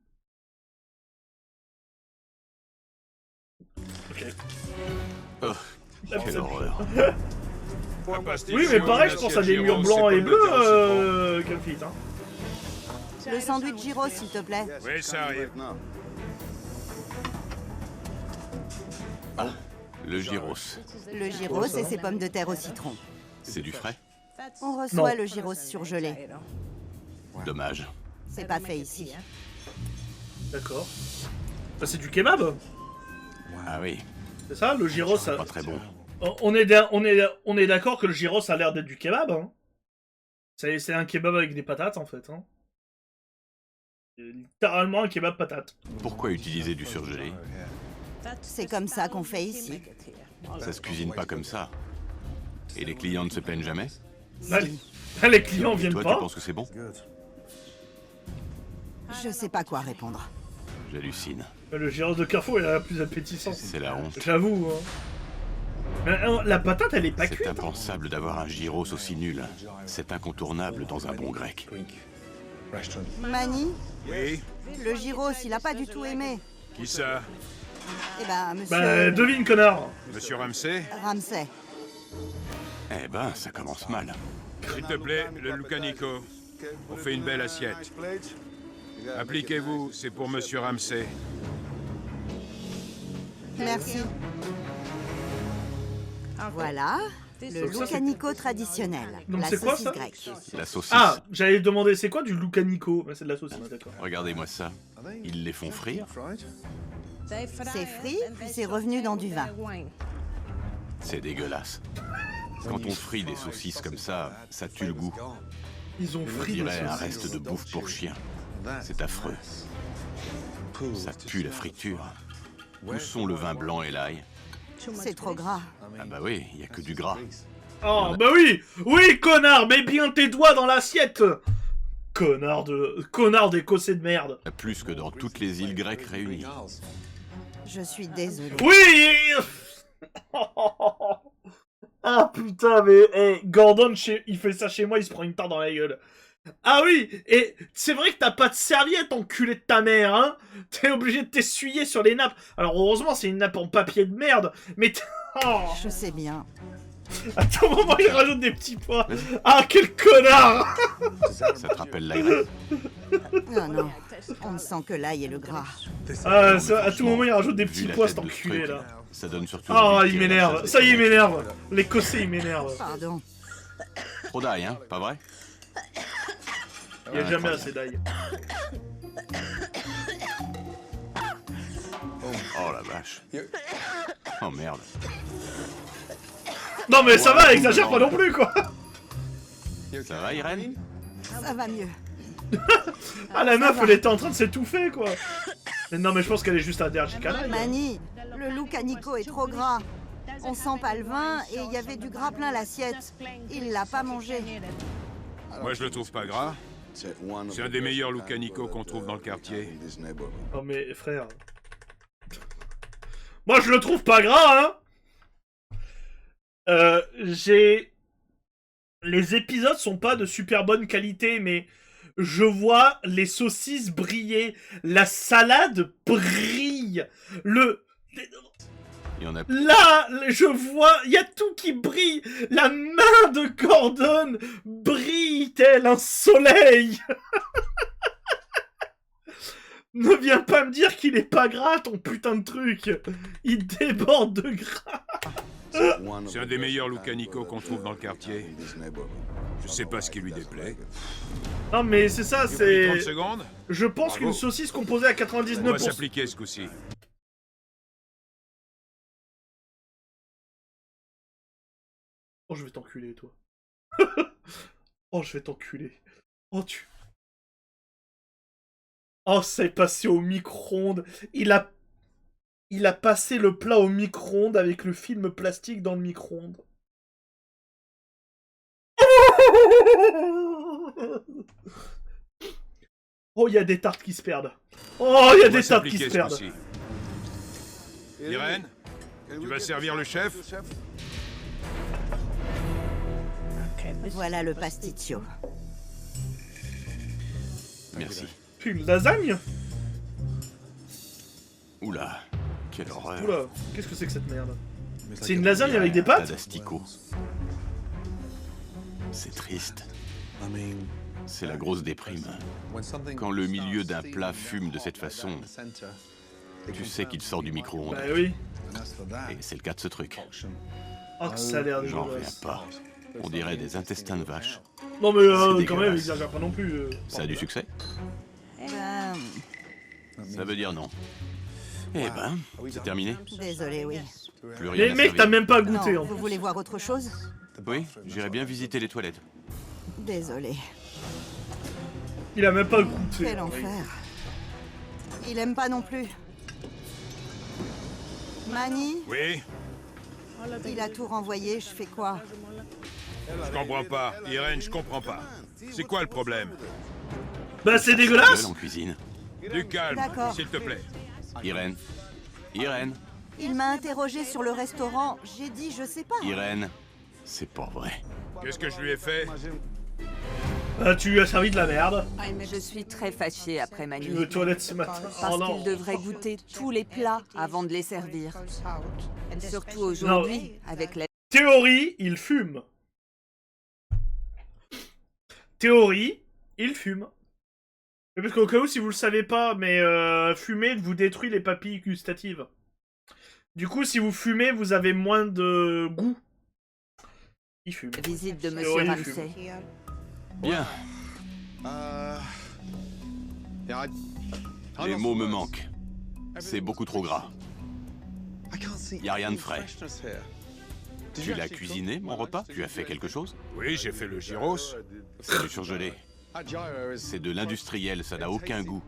A: Ok.
C: Oh, quelle horreur.
E: Un pastis
A: Oui, mais
E: chaud,
A: pareil,
E: une
A: je pense à
E: assiette
A: des murs
E: gyros,
A: blancs
E: c'est
A: et
E: pommes de terre au
A: bleus, Calfit. Hein.
H: Le sandwich gyros, s'il te plaît.
E: citron. Oui, ça arrive.
C: Le gyros.
H: Le gyros et ses pommes de terre au citron.
C: C'est du frais?
H: On reçoit
A: Non.
H: le gyros surgelé.
C: Dommage.
H: C'est pas fait ici.
A: D'accord. Bah, c'est du kebab.
C: Ah oui,
A: C'est ça, le gyros.
C: pas très bon.
A: On est d'accord que le gyros a l'air d'être du kebab. Hein. C'est un kebab avec des patates en fait. Hein. C'est littéralement un kebab patate.
C: Pourquoi utiliser du surgelé?
H: C'est comme ça qu'on fait ici.
C: Ça se cuisine pas comme ça. Et les clients ne se plaignent jamais?
A: Là, les clients viennent
C: Toi, tu
A: pas.
C: penses que c'est bon?
H: Je sais pas quoi répondre.
C: J'hallucine.
A: Le gyros de Carrefour, il a la plus appétissant.
C: C'est la honte.
A: J'avoue. Hein. Mais, la patate, elle est pas cuite.
C: C'est impensable d'avoir un gyros aussi nul. C'est incontournable dans un bon grec.
H: Mani,
E: Oui.
H: le gyros, il a pas du tout aimé.
E: Qui ça?
H: Eh ben, monsieur
A: Bah, devine, connard.
E: Monsieur Ramsey?
H: Ramsey.
C: Eh ben, ça commence mal.
E: S'il te plaît, le Lucanico. On fait une belle assiette. Appliquez-vous, c'est pour Monsieur Ramsey.
H: Merci. Voilà, le lucanico traditionnel.
A: Donc
H: la
A: c'est quoi,
H: saucisse
A: ça
H: grecque.
C: La saucisse.
A: Ah, j'allais demander, c'est quoi du lucanico? Bah, c'est de la saucisse, d'accord.
C: Regardez-moi ça. Ils les font frire?
H: C'est frit, puis c'est revenu dans du vin.
C: C'est dégueulasse. Quand on frit des saucisses comme ça, ça tue le goût.
A: Ils ont
C: On
A: frit des
C: dirait un
A: saucisses.
C: reste de bouffe pour chien. C'est affreux. Ça pue la friture. Où sont le vin blanc et l'ail?
H: C'est trop gras.
C: Ah bah oui, il y a que du gras.
A: Oh, bah oui! Oui, connard! Mets bien tes doigts dans l'assiette! Connard d'écossais de merde.
C: Plus que dans toutes les îles grecques réunies.
H: Je suis désolée.
A: Oui! Ah putain, mais Gordon, il fait ça chez moi, il se prend une tarte dans la gueule. Ah oui, et c'est vrai que t'as pas de serviette, enculé de ta mère, hein? T'es obligé de t'essuyer sur les nappes. Alors heureusement, c'est une nappe en papier de merde, mais... Oh.
H: Je sais bien.
A: À tout moment, il rajoute des petits pois. Ah, quel connard!
C: Ça te rappelle la Grèce?
H: Non, non. On sent que l'ail et le gras.
A: Ah, à tout moment, il rajoute des
C: Vu
A: petits
C: la
A: pois,
C: tête
A: cet
C: de ce
A: enculé,
C: truc,
A: là.
C: Ça donne surtout...
A: Ah,
C: envie de
A: il
C: tirer la
A: m'énerve.
C: chasse
A: Ça y est, il
C: des
A: m'énerve. L'écossais, il m'énerve.
H: Pardon.
C: Trop d'ail, hein? Pas vrai?
A: Il y a jamais assez d'ail.
C: Oh la vache. Oh merde.
A: Non, mais ça va, exagère pas non plus, quoi.
C: Ça va, Irène?
H: Ça va mieux.
A: Ah, la meuf, elle était en train de s'étouffer, quoi. Mais non, mais je pense qu'elle est juste allergique à l'ail.
H: Mani, le lucanico est trop gras. On sent pas le vin et il y avait du gras plein l'assiette. Il l'a pas mangé.
E: Moi, je le trouve pas gras. C'est un des meilleurs Lucanico qu'on trouve dans le quartier.
A: Oh, mais frère. Moi, je le trouve pas gras, hein. Les épisodes sont pas de super bonne qualité, mais je vois les saucisses briller, la salade brille,
C: Il y en a...
A: Là, je vois, il y a tout qui brille, la main de Gordon brille tel un soleil. Ne viens pas me dire qu'il est pas gras, ton putain de truc. Il déborde de gras.
E: C'est un des meilleurs Lucanico qu'on trouve dans le quartier. Je sais pas ce qui lui déplaît.
A: Non mais c'est ça,
E: 30
A: c'est...
E: secondes?
A: Je pense
E: Bravo.
A: qu'une saucisse composée à
E: On va
A: 99%...
E: s'appliquer ce coup-ci.
A: Oh, je vais t'enculer, toi. Oh, je vais t'enculer. Oh, tu... Oh, c'est passé au micro-ondes. Il a passé le plat au micro-ondes avec le film plastique dans le micro-ondes. Oh, il y a des tartes qui se perdent. Oh, il y a
E: On va
A: des tartes qui se
E: s'appliquer ce
A: perdent.
E: coup-ci. Irène, tu vas servir le chef?
H: Voilà le pasticcio.
C: Merci.
A: Une lasagne?
C: Oula, quelle horreur.
A: Oula, qu'est-ce que c'est que cette merde? C'est une lasagne avec des pâtes?
C: D'asticot. C'est triste. C'est la grosse déprime. Quand le milieu d'un plat fume de cette façon, tu sais qu'il sort du micro-ondes.
A: Bah oui.
C: Et c'est le cas de ce truc.
A: Oh, que ça a l'air
C: J'en reviens
A: dégueulasse.
C: pas. On dirait des intestins de vache.
A: Non mais
C: C'est
A: quand même,
C: dégueulasse.
A: exagère pas non plus.
C: Ça a du succès?
H: Ben,
C: Ça veut dire non. Eh ben, c'est terminé.
H: désolé, oui.
C: Plus rien
A: Mais
C: à
A: mec,
C: servir.
A: t'as même pas
H: Non,
A: goûté en
H: vous
A: fait.
H: voulez voir autre chose?
C: Oui, j'irai bien visiter les toilettes.
H: Désolé.
A: Il a même pas goûté.
H: Quel enfer. Il aime pas non plus. Manny,
E: Oui?
H: il a tout renvoyé, je fais quoi?
E: Je comprends pas. Irène, je comprends pas. C'est quoi le problème?
A: Bah c'est
C: Gueule
A: dégueulasse.
C: en cuisine.
E: Du calme,
H: D'accord.
E: s'il te plaît.
C: Irène. Irène.
H: Il m'a interrogé sur le restaurant, j'ai dit je sais pas.
C: Irène. C'est pas vrai.
E: Qu'est-ce que je lui ai fait?
A: Bah tu lui as servi de la merde.
D: Je suis très fâchée après
A: Tu
D: Manny.
A: veux aux toilettes ce matin.
D: Parce
A: Oh non.
D: qu'il devrait goûter tous les plats avant de les servir. Surtout aujourd'hui, avec la...
A: Théorie, il fume. Théorie, il fume. Mais parce qu'au cas où, si vous le savez pas, mais fumer vous détruit les papilles gustatives. Du coup, si vous fumez, vous avez moins de goût. Il fume.
D: visite de
A: Théorie,
D: Monsieur
A: il fume.
D: Ramsay.
C: Bien. Les mots me manquent. C'est beaucoup trop gras. Y a rien de frais. Tu l'as cuisiné, mon repas? Tu as fait quelque chose?
E: Oui, j'ai fait le gyros.
C: C'est du surgelé. C'est de l'industriel, ça n'a aucun goût.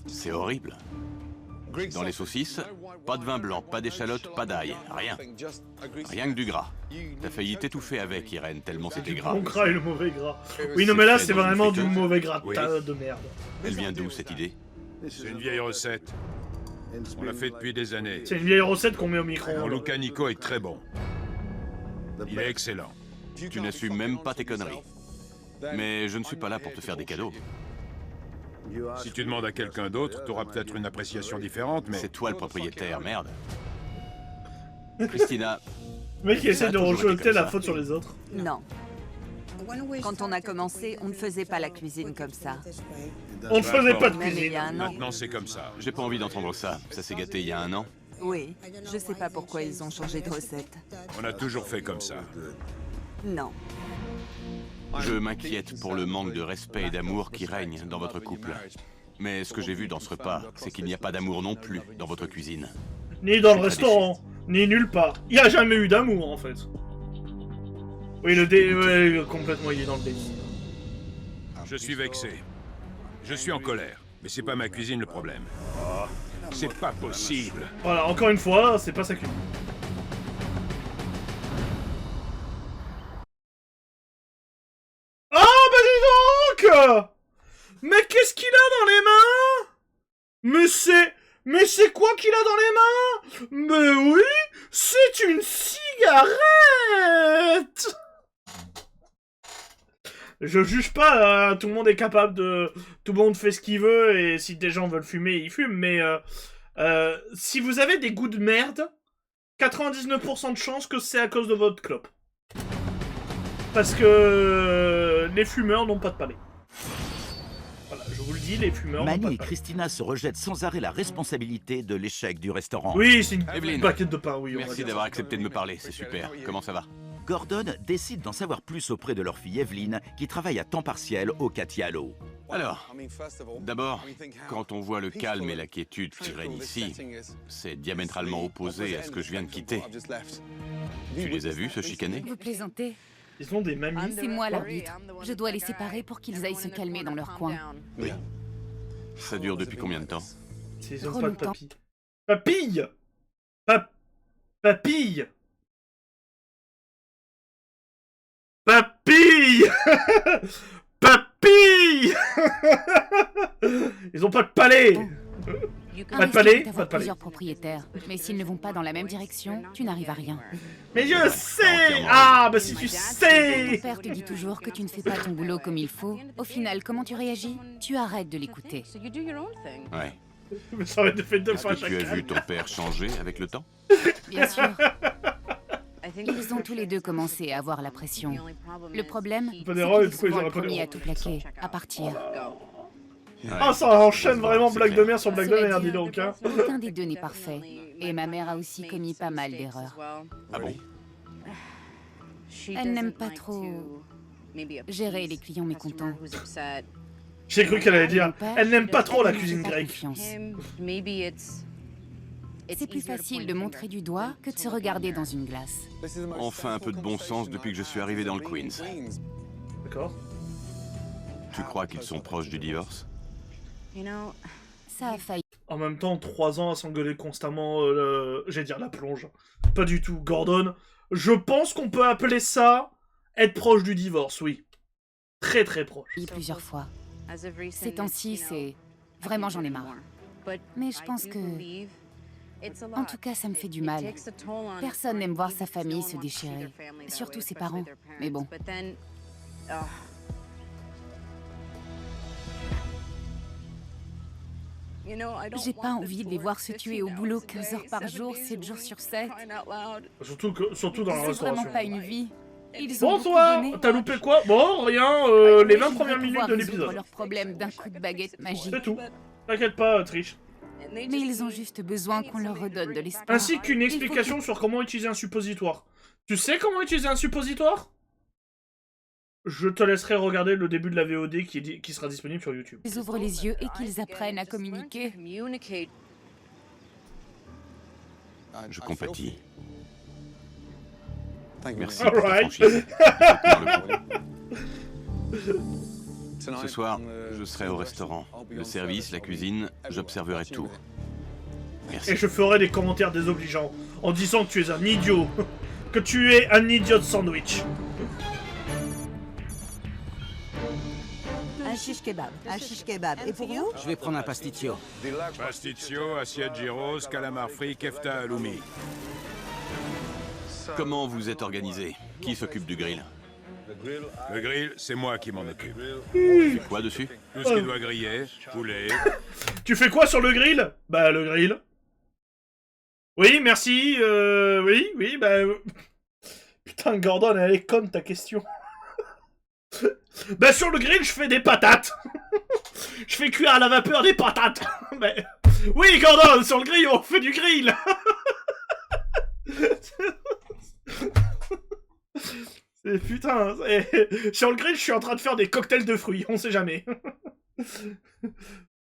C: C'est horrible. Dans les saucisses, pas de vin blanc, pas d'échalote, pas d'ail, rien. Rien que du gras. T'as failli t'étouffer avec, Irène, tellement c'était gras.
A: Bon gras et le mauvais gras. Oui, non mais là,
C: fait
A: c'est
C: dans une
A: vraiment du
C: friteuse.
A: mauvais gras
E: Oui.
A: de merde.
C: Elle vient d'où, cette idée?
E: C'est une vieille recette. On l'a fait depuis des années.
A: C'est une vieille recette qu'on met au
E: Mon
A: micro-ondes.
E: Luca Nico est très bon. Il est excellent.
C: Tu n'assumes même pas tes conneries. Mais je ne suis pas là pour te faire des cadeaux.
E: Si tu demandes à quelqu'un d'autre, t'auras peut-être une appréciation différente, mais...
C: C'est toi le propriétaire, merde. Christina,
A: Le mec, il
C: Ça
A: essaie
C: a
A: de
C: toujours été
A: rejeter
C: comme
A: la
C: ça.
A: faute sur les autres.
D: Non. Quand on a commencé, on ne faisait pas la cuisine comme ça.
A: On ne faisait pas de
D: Même il
A: cuisine.
D: y a un an.
E: Maintenant, c'est comme ça.
C: j'ai pas envie d'entendre ça. Ça s'est gâté il y a un an.
D: Oui, je sais pas pourquoi ils ont changé de recette.
E: On a toujours fait comme ça.
D: Non.
C: Je m'inquiète pour le manque de respect et d'amour qui règne dans votre couple. Mais ce que j'ai vu dans ce repas, c'est qu'il n'y a pas d'amour non plus dans votre cuisine.
A: Ni dans le
C: Je suis très
A: restaurant, ni nulle part. Il n'y a jamais eu d'amour, en fait. Oui, le dé... Ouais, complètement, il est dans le déni.
E: Je suis vexé. Je suis en colère. Mais c'est pas ma cuisine le problème. C'est pas possible.
A: Voilà, encore une fois, c'est pas sa cuisine. Oh, bah dis donc! Mais qu'est-ce qu'il a dans les mains? Mais c'est quoi qu'il a dans les mains? Mais oui, c'est une cigarette! Je juge pas, tout le monde est capable de... Tout le monde fait ce qu'il veut, et si des gens veulent fumer, ils fument, mais... si vous avez des goûts de merde, 99% de chances que c'est à cause de votre clope. Parce que les fumeurs n'ont pas de palais. Voilà, je vous le dis, les fumeurs n'ont pas
B: Manny
A: de
B: et
A: palais.
B: Christina se rejettent sans arrêt la responsabilité de l'échec du restaurant.
A: Oui, c'est une
C: Evelyne.
A: paquette de pain, oui. on va
C: Merci
A: dire
C: d'avoir
A: ça.
C: accepté de me parler, c'est super. Comment ça va?
B: Gordon décide d'en savoir plus auprès de leur fille Evelyne, qui travaille à temps partiel au Cathy Hallow.
C: Alors, d'abord, quand on voit le calme et la quiétude qui règnent ici, c'est diamétralement opposé à ce que je viens de quitter. Tu les as vus se chicaner?
G: Vous plaisantez?
A: Ils ont des mamies.
G: C'est moi l'arbitre. Je dois les séparer pour qu'ils aillent se calmer dans leur coin.
C: Oui. Ça dure depuis combien de temps?
A: Ils ont
G: Trop
A: pas de
G: longtemps.
A: papille. Papille! Papille! Papille! Papille! Ils ont pas de palais!
G: Un
A: Pas de
G: resto
A: palais,
G: peut
A: pas
G: avoir
A: de palais.
G: plusieurs propriétaires, mais s'ils ne vont pas dans la même direction, tu n'arrives à rien.
A: Mais je sais! Ah, bah si tu
G: Ton
A: sais!
G: père te dit toujours que tu ne fais pas ton boulot comme il faut. Au final, comment tu réagis? Tu arrêtes de l'écouter.
C: Ouais.
A: Mais ça aurait été fait deux
C: Est-ce
A: fois
C: que tu as
A: chacun.
C: vu ton père changer avec le temps?
G: Bien sûr. Ils ont tous les deux commencé à avoir la pression. Le problème, c'est
A: Pas d'erreur, et
G: qu'ils
A: pourquoi ils
G: sont
A: auraient
G: le
A: pas
G: premier
A: d'erreur?
G: à tout plaquer, à partir.
A: Ah, ça enchaîne vraiment
C: c'est
A: blague de
C: clair.
A: merde sur blague de
G: Cela
A: merde,
G: dit,
A: dis donc, hein.
G: aucun des deux n'est parfait. Et ma mère a aussi commis pas mal d'erreurs.
C: Ah bon?
G: Elle n'aime pas trop gérer les clients mécontents.
A: J'ai cru qu'elle allait dire,
G: Mon père,
A: elle n'aime pas trop la
G: elle ne
A: cuisine
G: fait pas
A: grecque.
G: confiance. C'est plus facile de montrer du doigt que de se regarder dans une glace.
C: Enfin un peu de bon sens depuis que je suis arrivé dans le Queens.
A: D'accord.
C: Tu crois qu'ils sont proches du divorce?
G: Ça a failli.
A: En même temps, 3 ans à s'engueuler constamment, j'allais dire la plonge. Pas du tout. Gordon, je pense qu'on peut appeler ça être proche du divorce, oui. Très très proche.
G: Plusieurs fois. Ces temps-ci, c'est... Vraiment, j'en ai marre. Mais je pense que... En tout cas, ça me fait du mal. Personne n'aime voir sa famille se déchirer. Surtout ses parents. Mais bon. J'ai pas envie de les voir se tuer au boulot 15 heures par jour, 7 jours sur 7.
A: Surtout dans la
G: C'est
A: restauration.
G: vraiment pas une vie. Ils ont
A: Bonsoir.
G: beaucoup donné.
A: T'as loupé quoi? Bon, rien, les 20 premières minutes
G: pouvoir
A: de
G: résoudre
A: l'épisode.
G: leurs problèmes d'un coup de baguette magique.
A: C'est tout. T'inquiète pas, Trish.
G: Mais ils ont juste besoin qu'on leur redonne de l'espoir.
A: Ainsi qu'une
G: Il faut
A: explication sur comment utiliser un suppositoire. Tu sais comment utiliser un suppositoire? Je te laisserai regarder le début de la VOD qui sera disponible sur YouTube.
G: qu'ils ouvrent les yeux et qu'ils apprennent à communiquer.
C: Je compatis. Merci pour ta
A: Alright.
C: franchise. Ce soir, je serai au restaurant. Le service, la cuisine, j'observerai tout. Merci.
A: Et je ferai des commentaires désobligeants en disant que tu es un idiot. Que tu es un idiot de sandwich.
H: Un shish kebab. Un shish kebab. Et pour vous?
I: Je vais prendre un pasticcio.
E: Pasticcio, assiette gyros, calamar frit, kefta halloumi.
C: Comment vous êtes organisé? Qui s'occupe du grill?
E: Le grill, c'est moi qui m'en occupe.
C: Tu fais quoi dessus?
E: Tout ce qui doit griller, poulet.
A: Tu fais quoi sur le grill? Bah, le grill. Oui, merci, oui, bah... Putain, Gordon, elle est conne, ta question. Bah, sur le grill, je fais des patates. Je fais cuire à la vapeur des patates. Mais... Oui, Gordon, sur le grill, on fait du grill. Putain, sur le grill, je suis en train de faire des cocktails de fruits, on sait jamais.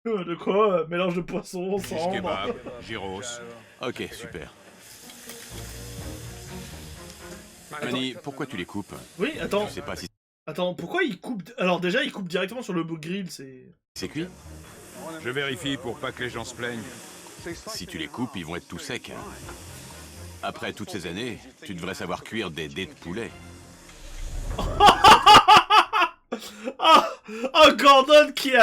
A: De quoi? Mélange de poissons,
E: Shish
A: cendre...
E: kebab, gyros.
C: Ok, super. Manny, pourquoi tu les coupes?
A: Oui, attends.
C: Je sais pas si
A: Attends, pourquoi il coupe... Alors déjà, il coupe directement sur le grill, c'est...
C: c'est cuit.
E: Je vérifie pour pas que les gens se plaignent.
C: Si tu les coupes, ils vont être tout secs. Après toutes ces années, tu devrais savoir cuire des dés de poulet.
A: Oh, Gordon qui est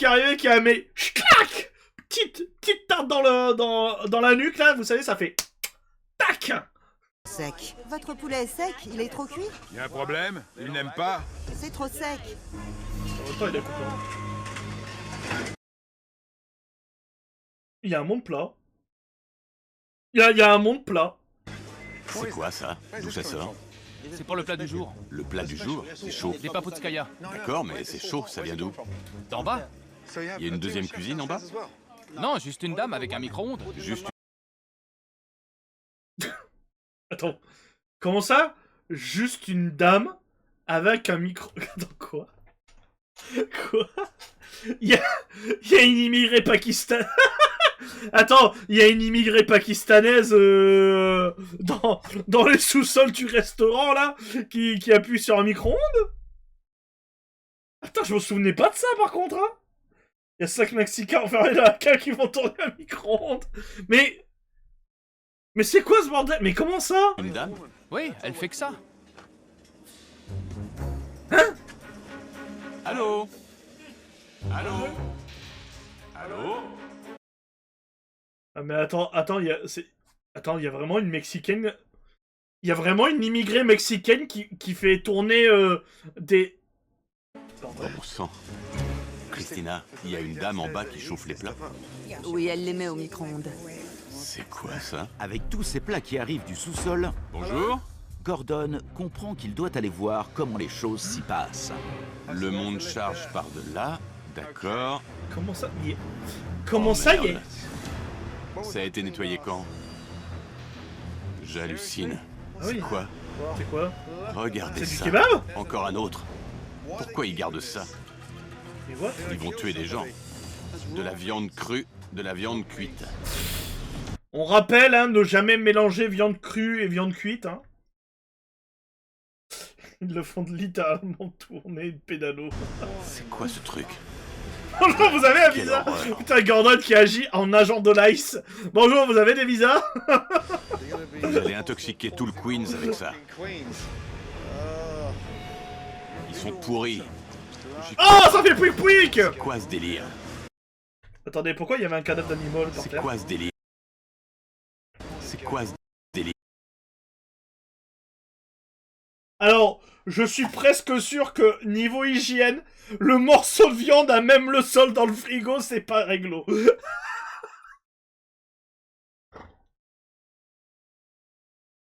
A: arrivé, qui a mis... Clac, petite tarte dans la nuque, là, vous savez, ça fait... Tac.
H: Sec. Votre poulet est sec? Il est trop cuit?
E: Y a un problème? Ils n'aiment pas?
H: C'est trop sec.
A: Autant il a coupé. Il y a un monde plat. Il y a un monde plat.
C: C'est quoi ça? D'où ça sort?
F: C'est pour le plat du jour.
C: Le plat du jour? C'est chaud.
F: Des papotskaya.
C: D'accord, mais c'est chaud, ça vient d'où?
F: D'en bas?
C: Il y a une deuxième cuisine en bas?
F: Non, juste une dame avec un micro-ondes.
C: Juste
A: Attends, comment ça? Juste une dame avec un micro... Attends, quoi? Quoi? Il y a une immigrée pakistanaise... Attends, il y a une immigrée pakistanaise dans les sous-sols du restaurant, là, qui appuie sur un micro-ondes? Attends, je me souvenais pas de ça, par contre, hein. Il y a 5 Mexicains enfermés dans la cave qui vont tourner un micro-ondes. Mais c'est quoi ce bordel? Mais comment ça?
C: une dame?
F: Oui, elle fait que ça.
A: Hein?
C: Allô? Allô? Allô?
A: Ah mais attends, il y a vraiment une Mexicaine... Il y a vraiment une immigrée mexicaine qui fait tourner des...
C: Bon sang. Christina, il y a une dame en bas qui chauffe les plats.
D: Oui, elle les met au micro-ondes.
C: C'est quoi ça?
B: Avec tous ces plats qui arrivent du sous-sol,
C: Bonjour.
B: Gordon comprend qu'il doit aller voir comment les choses s'y passent.
C: Le monde charge par de là. D'accord.
A: Comment ça y est? Comment ça y est?
C: Merde. Ça a été nettoyé quand? J'hallucine.
A: Ah oui.
C: C'est quoi?
A: C'est quoi?
C: Regardez
A: C'est du
C: ça.
A: kebab?
C: Encore un autre. Pourquoi ils gardent ça?
A: Et what?
C: Ils vont tuer des gens. De la viande crue, de la viande cuite.
A: On rappelle, hein, ne jamais mélanger viande crue et viande cuite, hein. Ils le font littéralement tourner une pédalo.
C: C'est quoi ce truc?
A: Bonjour, vous avez un
C: Quelle
A: visa?
C: horreur.
A: Putain, Gordon qui agit en agent de l'ICE. Bonjour, vous avez des visas?
C: Vous allez intoxiquer tout le Queens avec ça. Ils sont pourris.
A: Oh, ça fait pouic pouic!
C: C'est quoi ce délire?
A: Attendez, pourquoi il y avait un cadavre d'animal par
C: C'est
A: terre?
C: quoi ce délire? C'est quoi ce délire?
A: Alors, je suis presque sûr que, niveau hygiène, le morceau de viande a même le sol dans le frigo, c'est pas réglo.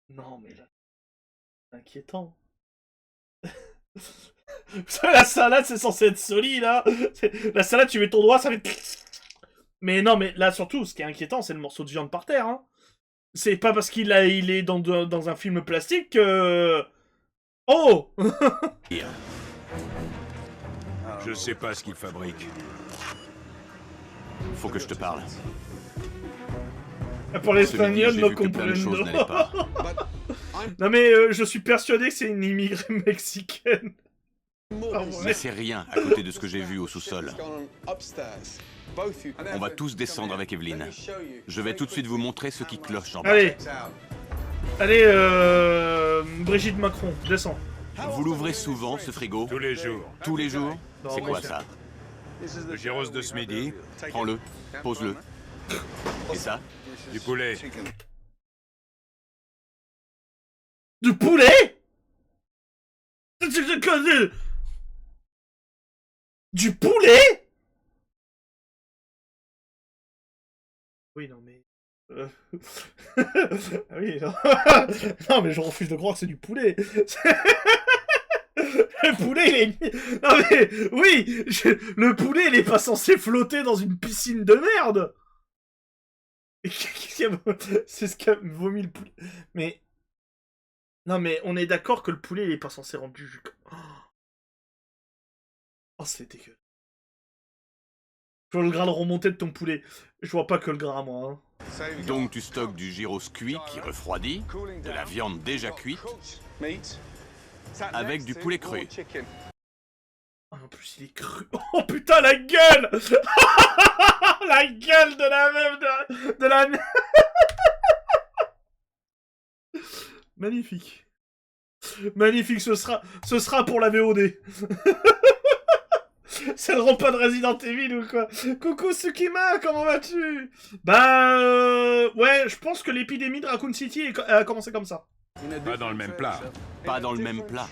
A: Non, mais là... c'est inquiétant. Vous savez, la salade, c'est censé être solide, là. La salade, tu mets ton doigt, ça fait... Mais non, mais là, surtout, ce qui est inquiétant, c'est le morceau de viande par terre, hein. C'est pas parce il est dans un film plastique que... Oh!
E: Je sais pas ce qu'il fabrique.
C: Faut que je te parle.
A: Pour l'espagnol,
C: J'ai
A: no
C: vu que plein de choses n'allaient
A: comprendo.
C: pas.
A: Non mais je suis persuadé que c'est une immigrée mexicaine. Ah
C: Mais
A: ouais.
C: c'est rien à côté de ce que j'ai vu au sous-sol. On va tous descendre avec Evelyn. Je vais tout de suite vous montrer ce qui cloche en bas.
A: Allez. Allez, Brigitte Macron, descends.
C: Vous l'ouvrez souvent, ce frigo?
E: Tous les jours.
C: Tous les jours?
A: Non,
C: C'est
A: mais
C: quoi
A: c'est-
C: ça?
E: Le gyros de ce midi,
C: Prends-le, pose-le. Et ça?
E: du poulet.
A: Du poulet? Du poulet? Oui, non mais... Ah oui, non. Non mais je refuse de croire que c'est du poulet. Le poulet, il est... Non mais, oui, le poulet, il est pas censé flotter dans une piscine de merde. C'est ce qu'a vomi le poulet. Mais... Non mais, on est d'accord que le poulet, il est pas censé rendre du jus. Oh, c'est dégueu. Je vois le gras de remonter de ton poulet. Je vois pas que le gras, moi. Hein.
C: Donc tu stockes du gyros cuit qui refroidit, de la viande déjà cuite, avec du poulet cru.
A: Ah, en plus, il est cru. Oh putain, la gueule. La gueule de la meuf de la... Magnifique. Magnifique, ce sera pour la VOD. C'est le repas de Resident Evil ou quoi? Coucou Tsukima, comment vas-tu? Bah ouais, je pense que l'épidémie de Raccoon City a commencé comme ça.
E: Pas dans le même plat.
C: Pas dans le même plat.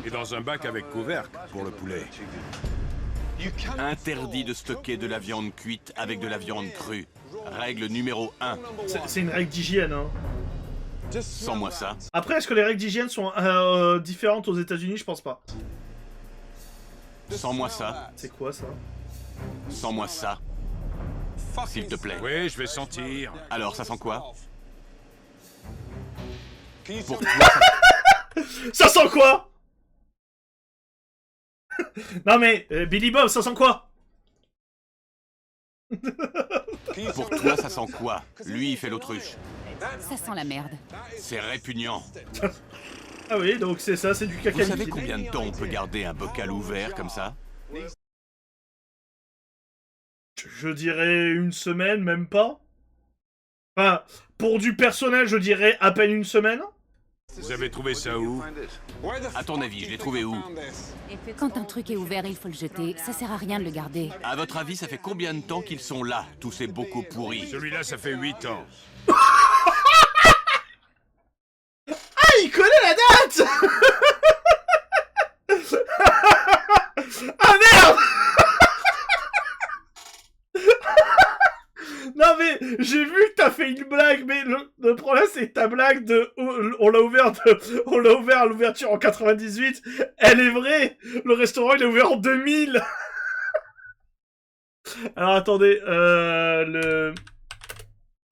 E: Et dans un bac avec couvercle pour le poulet.
C: Interdit de stocker de la viande cuite avec de la viande crue. Règle numéro 1.
A: C'est une règle d'hygiène, hein.
C: Sans moi ça.
A: Après, est-ce que les règles d'hygiène sont différentes aux États-Unis? Je pense pas.
C: Sans moi ça.
A: C'est quoi ça?
C: Sans moi ça. S'il te plaît.
E: Oui, je vais sentir.
C: Alors, ça sent quoi? Pour toi,
A: Ça sent quoi? Non mais, Billy Bob, ça sent quoi?
C: pour toi, ça sent quoi? Lui, il fait l'autruche.
G: Ça sent la merde.
C: C'est répugnant.
A: Ah oui, donc c'est ça, c'est du caca
C: Vous savez
A: liquide.
C: combien de temps on peut garder un bocal ouvert comme ça?
A: Je dirais une semaine, même pas. Enfin, pour du personnel, je dirais à peine une semaine.
E: Vous avez trouvé ça où?
C: À ton avis, je l'ai trouvé où?
G: Quand un truc est ouvert, il faut le jeter. Ça sert à rien de le garder.
C: À votre avis, ça fait combien de temps qu'ils sont là, tous ces bocaux pourris?
E: Celui-là, ça fait 8 ans.
A: Ah, il connaît la date. Ah merde. Non mais, j'ai vu que t'as fait une blague, mais le problème c'est que ta blague de on l'a ouvert à l'ouverture en 98, elle est vraie. Le restaurant il est ouvert en 2000. Alors attendez,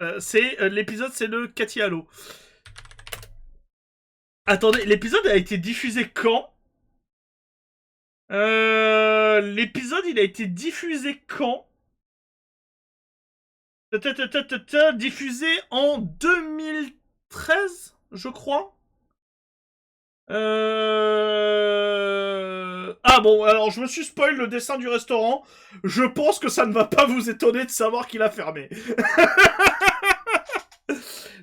A: l'épisode c'est le Cathy Halo. Attendez, l'épisode a été diffusé quand? L'épisode il a été diffusé quand? Diffusé en 2013, je crois. Ah bon, alors je me suis spoil le dessin du restaurant. Je pense que ça ne va pas vous étonner de savoir qu'il a fermé.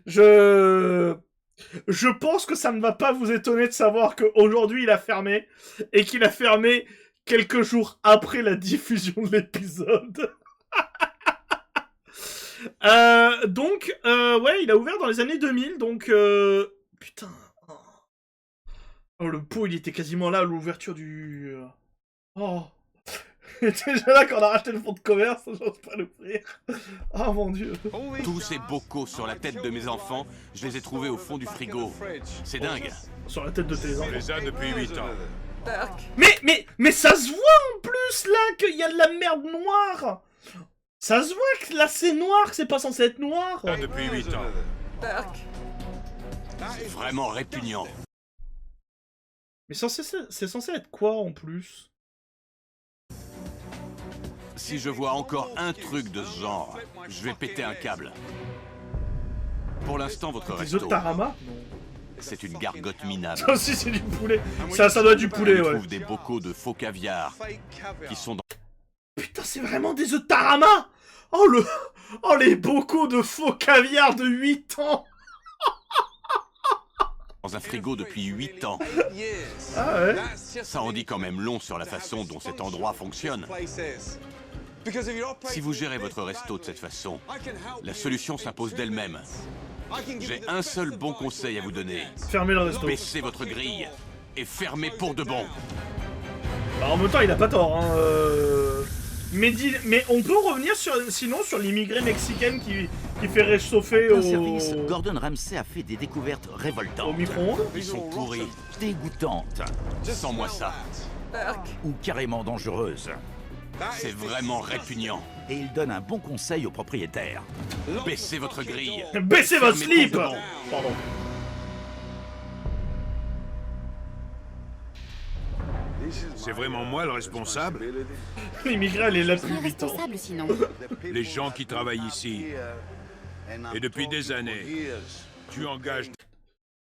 A: Je pense que ça ne va pas vous étonner de savoir qu'aujourd'hui il a fermé. Et qu'il a fermé quelques jours après la diffusion de l'épisode. Donc, ouais, il a ouvert dans les années 2000, donc, putain. Oh, le pot, il était quasiment là à l'ouverture du... Oh. Déjà là, quand on a racheté le fonds de commerce, j'ose pas l'ouvrir. Oh mon dieu.
C: Tous ces bocaux sur la tête de mes enfants, je les ai trouvés au fond du frigo. C'est dingue.
A: Sur la tête de tes enfants.
E: On les a depuis 8 ans.
A: Mais ça se voit en plus, là, qu'il y a de la merde noire. Ça se voit que là, c'est noir, que c'est pas censé être noir.
E: Ça depuis 8 ans.
C: C'est vraiment répugnant.
A: Mais c'est censé être quoi, en plus?
C: Si je vois encore un truc de ce genre, je vais péter un câble. Pour l'instant, votre
A: Des
C: resto,
A: œufs de Tarama?
C: c'est une gargote minable.
A: Ça aussi, c'est du poulet. Ça doit être du poulet,
C: On
A: ouais.
C: trouve des bocaux de faux caviar qui sont
A: Putain, c'est vraiment des œufs de Tarama! Oh, les bocaux de faux caviar de 8 ans!
C: dans un frigo depuis 8 ans.
A: Ah ouais?
C: Ça en dit quand même long sur la façon dont cet endroit fonctionne. Si vous gérez votre resto de cette façon, la solution s'impose d'elle-même. J'ai un seul bon conseil à vous donner.
A: Fermez le resto.
C: Baissez votre grille et fermez pour de bon.
A: Bah, en même temps, il a pas tort, hein. Mais on peut revenir sinon sur l'immigré mexicaine qui fait réchauffer
B: Au service, Gordon Ramsay a fait des découvertes révoltantes.
A: au micro-ondes.
C: Ils sont pourris.
B: Dégoûtantes.
C: Sans moi ça.
B: Ou carrément dangereuses.
C: C'est vraiment répugnant.
B: Et il donne un bon conseil aux propriétaires.
C: Baissez votre grille.
A: Baissez votre
C: Fermez
A: slip!
C: pour de bon.
A: Pardon.
E: C'est vraiment moi le responsable?
A: L'immigré, elle est là
G: Qui
A: depuis
G: est
A: 8 ans.
G: responsable sinon?
E: Les gens qui travaillent ici. Et depuis des années, tu engages...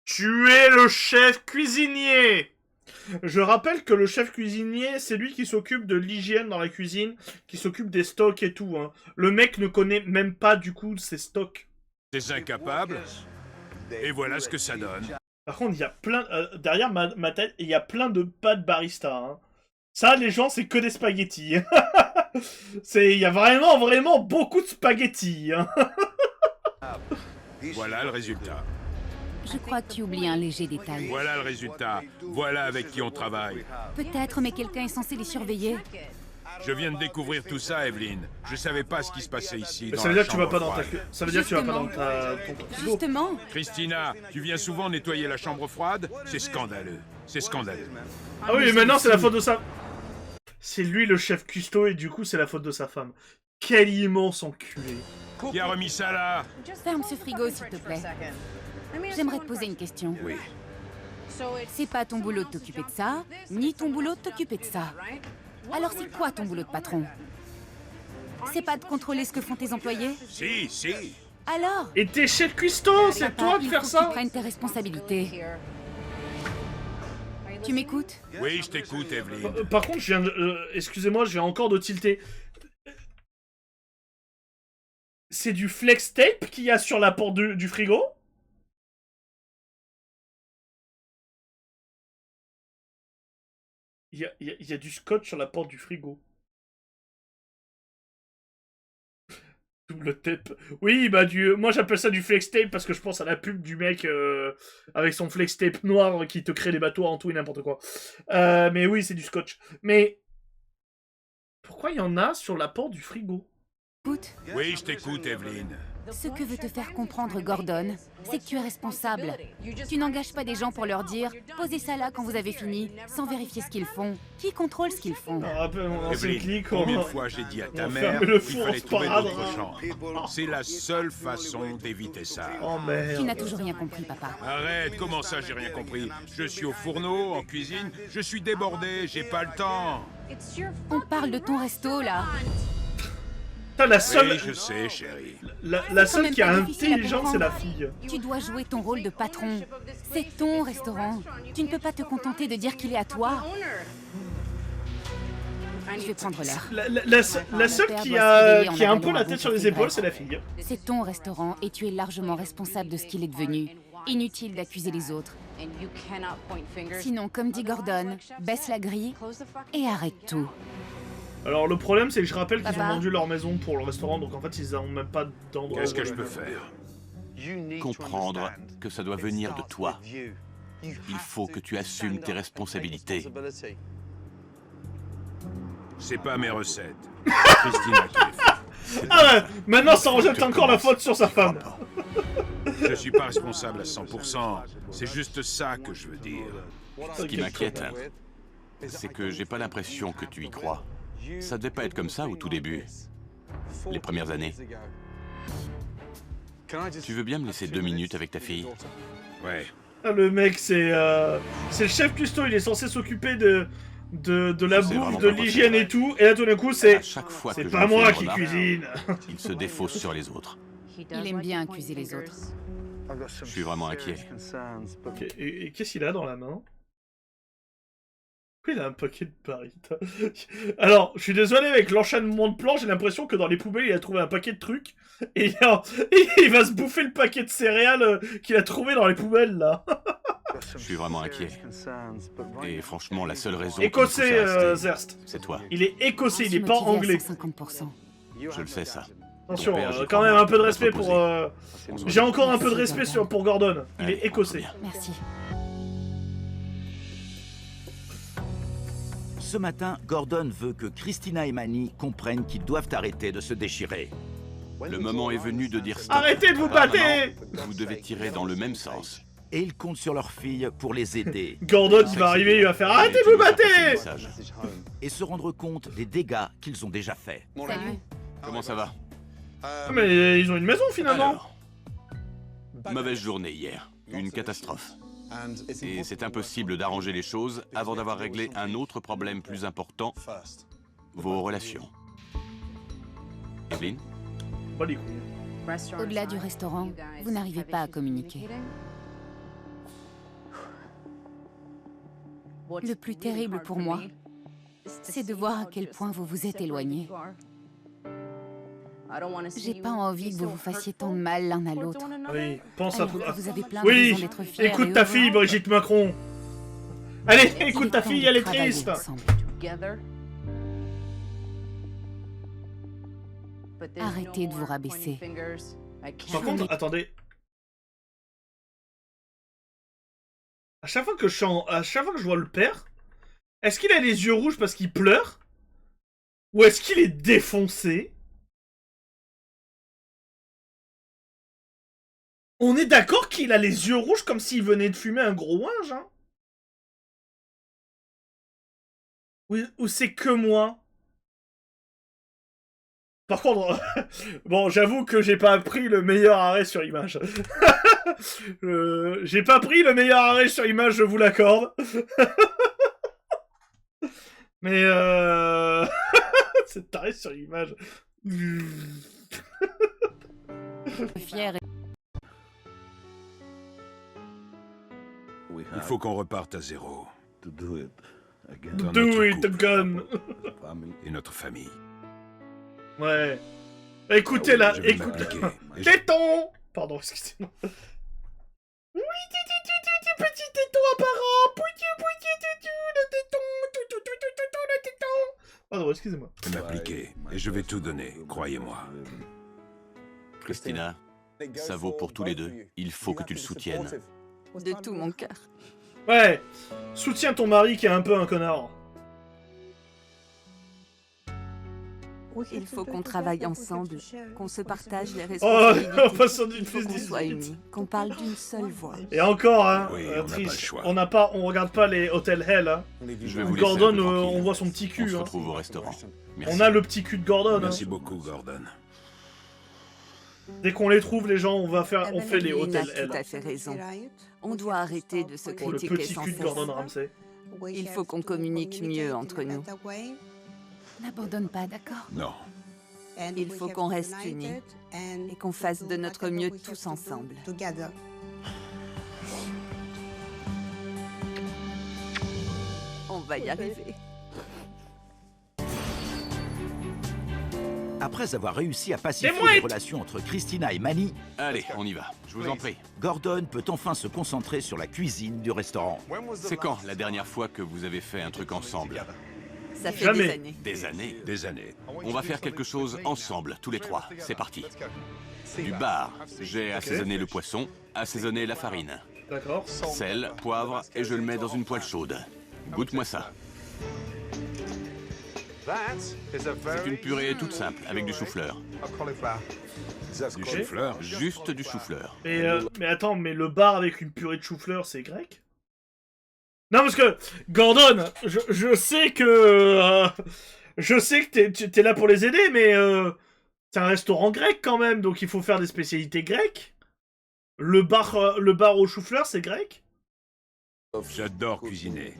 A: Tu es le chef cuisinier! Je rappelle que le chef cuisinier, c'est lui qui s'occupe de l'hygiène dans la cuisine, qui s'occupe des stocks et tout. Hein. Le mec ne connaît même pas du coup ses stocks.
E: Des incapables. Et voilà ce que ça donne.
A: Par contre, il y a plein... derrière ma tête, il y a plein de pâtes barista. Hein. Ça, les gens, c'est que des spaghettis. Il y a vraiment beaucoup de spaghettis. Hein.
E: Voilà le résultat.
G: Je crois que tu oublies un léger détail.
E: Voilà le résultat. Voilà avec qui on travaille.
G: Peut-être, mais quelqu'un est censé les surveiller.
E: Je viens de découvrir tout ça, Evelyn. Je savais pas ce qui se passait ici.
A: Mais
E: dans
A: ça veut
E: la
A: dire que tu vas
E: chambre
A: pas dans ta...
E: froide.
A: Ça veut dire que tu vas pas dans ton frigo.
G: Justement,
E: Christina, tu viens souvent nettoyer la chambre froide? C'est scandaleux. C'est scandaleux.
A: Ah oui, mais maintenant c'est la faute de sa... C'est lui le chef cuistot et du coup c'est la faute de sa femme. Quel immense enculé.
E: Qui a remis ça là?
G: ferme ce frigo s'il te plaît. J'aimerais te poser une question.
E: Oui.
G: C'est pas ton boulot de t'occuper de ça, ni ton boulot de t'occuper de ça. Alors c'est quoi ton boulot de patron? C'est pas de contrôler ce que font tes employés?
E: Si, si.
G: Alors?
A: Et t'es chef cuistot, c'est à toi de
G: il
A: faire
G: faut que
A: ça.
G: tu prennes tes responsabilités. Tu m'écoutes?
E: Oui, je t'écoute, Evelyn.
A: Par contre, je viens de... excusez-moi, je viens encore de tilter. C'est du flex tape qu'il y a sur la porte du frigo? Il y a du scotch sur la porte du frigo. Double tape. Oui, bah moi j'appelle ça du flex tape parce que je pense à la pub du mec avec son flex tape noir qui te crée des bateaux en tout et n'importe quoi. Mais oui, c'est du scotch. Mais pourquoi il y en a sur la porte du frigo?
G: Écoute.
E: Oui, je t'écoute, Evelyn.
G: Ce que veut te faire comprendre Gordon, c'est que tu es responsable. Tu n'engages pas des gens pour leur dire « Posez ça là quand vous avez fini », sans vérifier ce qu'ils font. Qui contrôle ce qu'ils font?
A: Rappelle mon ancien
E: Evelyn,
A: clic,
E: combien de fois j'ai dit à ta
A: on
E: mère
A: ferme le
E: qu'il
A: four
E: fallait
A: en
E: trouver
A: sparadrap.
E: d'autres chambres. C'est la seule façon d'éviter ça.
A: Oh
G: Tu n'as
A: merde.
G: toujours rien compris, papa.
E: Arrête, comment ça j'ai rien compris? Je suis au fourneau, en cuisine, je suis débordé, j'ai pas le temps.
G: On parle de ton resto, là.
A: Putain, la seule,
E: Oui, je sais, chérie.
A: la seule
G: même
A: qui est
G: pas difficile à
A: intelligente, c'est la
G: comprendre.
A: fille.
G: Tu dois jouer ton rôle de patron. C'est ton restaurant. Tu ne peux pas te contenter de dire qu'il est à toi. Je vais prendre l'heure.
A: La seule
G: père
A: qui
G: doit se
A: a
G: réveiller en
A: un peu
G: avalant
A: la
G: un
A: tête
G: bon
A: sur les
G: café
A: épaules,
G: grec.
A: c'est la fille.
G: C'est ton restaurant et tu es largement responsable de ce qu'il est devenu. Inutile d'accuser les autres. Sinon, comme dit Gordon, baisse la grille et arrête tout.
A: Alors le problème, c'est que je rappelle qu'ils ont
G: Papa.
A: vendu leur maison pour le restaurant, donc en fait, ils n'ont même pas d'endroit.
E: Qu'est-ce
A: où
E: que je
A: aller.
E: peux faire?
C: Comprendre que ça doit venir de toi. Il faut que tu assumes tes responsabilités.
E: C'est pas mes recettes. Christina qui les fait.
A: Ah ouais, maintenant ça rejette encore la faute sur sa femme.
E: Je suis pas responsable à 100%. C'est juste ça que je veux dire.
C: Ce qui m'inquiète, c'est que j'ai pas l'impression que tu y crois. Ça devait pas être comme ça au tout début. Les premières années. Tu veux bien me laisser 2 minutes avec ta fille?
E: Ouais.
A: Ah, le mec, c'est le chef cuistot, il est censé s'occuper de la
C: C'est
A: bouffe,
C: vraiment
A: de
C: pas
A: l'hygiène et tout, et là tout d'un coup c'est...
C: À chaque fois que
A: C'est
C: je
A: pas
C: lui fais
A: moi
C: une
A: qui
C: remarque,
A: cuisine.
C: il se défausse sur les autres.
G: Il aime bien accuser les autres.
C: Je suis vraiment inquiet.
A: Ok, et qu'est-ce qu'il a dans la main? Pourquoi il a un paquet de paris? Alors, je suis désolé, avec l'enchaînement de plans, j'ai l'impression que dans les poubelles, il a trouvé un paquet de trucs, et il va se bouffer le paquet de céréales qu'il a trouvé dans les poubelles, là.
C: Je suis vraiment inquiet. Et franchement, la seule raison qui me pousse
A: Écossais,
C: à rester,
A: Zerst.
C: c'est toi.
A: Il est écossais, il est
G: Je suis
A: pas
G: motivée à
A: anglais.
G: 150%.
C: Je le sais, ça.
A: Attention,
C: Ton père, j'y
A: quand
C: crois
A: même
C: moins.
A: un peu de
C: Va te
A: respect pour...
C: reposer.
A: J'ai encore un peu de
G: Merci,
A: respect
G: Gordon.
A: pour Gordon. Il
C: Allez,
A: est écossais.
C: bien.
G: Merci.
B: Ce matin, Gordon veut que Christina et Manny comprennent qu'ils doivent arrêter de se déchirer.
C: Le moment est venu de dire stop.
A: Arrêtez de vous battre!
C: Apparemment, vous devez tirer dans le même sens.
B: Et ils comptent sur leur fille pour les aider
A: Gordon, il va arriver, il va faire arrêtez de vous battre!
B: et se rendre compte des dégâts qu'ils ont déjà faits.
G: Salut.
C: Comment ça va?
A: Mais ils ont une maison finalement!
C: Alors, mauvaise journée hier. Une catastrophe. Et c'est impossible d'arranger les choses avant d'avoir réglé un autre problème plus important, vos relations. Evelyn?
A: Pas les couilles.
G: Au-delà du restaurant, vous n'arrivez pas à communiquer. Le plus terrible pour moi, c'est de voir à quel point vous vous êtes éloignés. J'ai pas envie que vous vous fassiez tant de mal l'un à l'autre.
A: Oui, pense à
G: Alors
A: tout.
G: que vous avez plein de
A: Oui,
G: raisons d'être fiers
A: écoute
G: et
A: ta
G: heureux.
A: fille, Brigitte Macron! Allez,
G: Il
A: écoute
G: est
A: ta
G: temps
A: fille,
G: de
A: elle est
G: travailler
A: triste!
G: ensemble. Arrêtez de vous rabaisser.
A: Par contre, attendez. À chaque fois que je vois le père, est-ce qu'il a les yeux rouges parce qu'il pleure? Ou est-ce qu'il est défoncé? On est d'accord qu'il a les yeux rouges comme s'il venait de fumer un gros ouinge, hein? Ou c'est que moi? Par contre, bon, j'avoue que j'ai pas pris le meilleur arrêt sur image. J'ai pas pris le meilleur arrêt sur image, je vous l'accorde. Mais cet arrêt sur image.
G: Fier et...
E: Il faut qu'on reparte à zéro.
A: Do it again.
E: Et notre famille.
A: Ouais. Écoutez là,
E: Je vais
A: écoute.
E: m'appliquer. Et
A: Téton. Pardon, excusez-moi. Oui, petit téton apparent. Le téton. Le téton. Pardon, excusez-moi.
E: je vais m'appliquer. Et je vais tout donner, croyez-moi.
C: Christina, ça vaut pour tous les deux. Il faut que tu le soutiennes.
D: De tout mon cœur.
A: Ouais. Soutiens ton mari qui est un peu un connard.
D: Il faut qu'on travaille ensemble, qu'on se partage les
A: Oh,
D: responsabilités,
A: en passant d'une
D: il faut
A: fils
D: qu'on soit
A: 18.
D: unis, qu'on parle d'une seule voix.
A: Et encore, hein,
E: Oui, on n'a pas le
A: Trish,
E: choix.
A: on regarde pas les Hotel Hell, hein.
C: Je vais vous laisser
A: Gordon,
C: un peu tranquille.
A: on voit son petit
C: On
A: cul,
C: se
A: hein.
C: retrouve au restaurant. Merci.
A: On a le petit cul de Gordon, hein.
E: Merci beaucoup, Gordon.
A: Dès qu'on les trouve, les gens, on fait les
D: Il a
A: Hotel
D: tout
A: Hell.
D: à fait raison. On doit arrêter de se
A: Pour le
D: critiquer
A: petit
D: sans
A: cul de
D: cesse.
A: Gordon Ramsay.
D: Il faut qu'on communique mieux entre nous.
G: N'abandonne pas, d'accord?
E: Non.
D: Il faut qu'on reste unis et qu'on fasse de notre mieux tous ensemble. On va y arriver.
B: Après avoir réussi à pacifier
A: Des mouettes
B: les relations entre Christina et Manny,
C: Allez, on y va. Je vous en prie.
B: Gordon peut enfin se concentrer sur la cuisine du restaurant.
C: C'est quand la dernière fois que vous avez fait un truc ensemble?
D: Ça fait
A: Jamais.
D: des années.
C: Des années.
E: Des années.
C: On va faire quelque chose ensemble, tous les trois. C'est parti. Du bar. J'ai assaisonné le poisson, assaisonné la farine.
A: D'accord.
C: Sel, poivre, et je le mets dans une poêle chaude. Goûte-moi ça. C'est une purée toute simple, avec du chou-fleur.
E: Du chou-fleur.
C: Juste du chou-fleur.
A: Mais attends, mais le bar avec une purée de chou-fleur, c'est grec? Non, parce que, Gordon, je sais que... je sais que t'es là pour les aider, mais... c'est un restaurant grec, quand même, donc il faut faire des spécialités grecques. Le bar au chou-fleur, c'est grec?
E: J'adore cuisiner.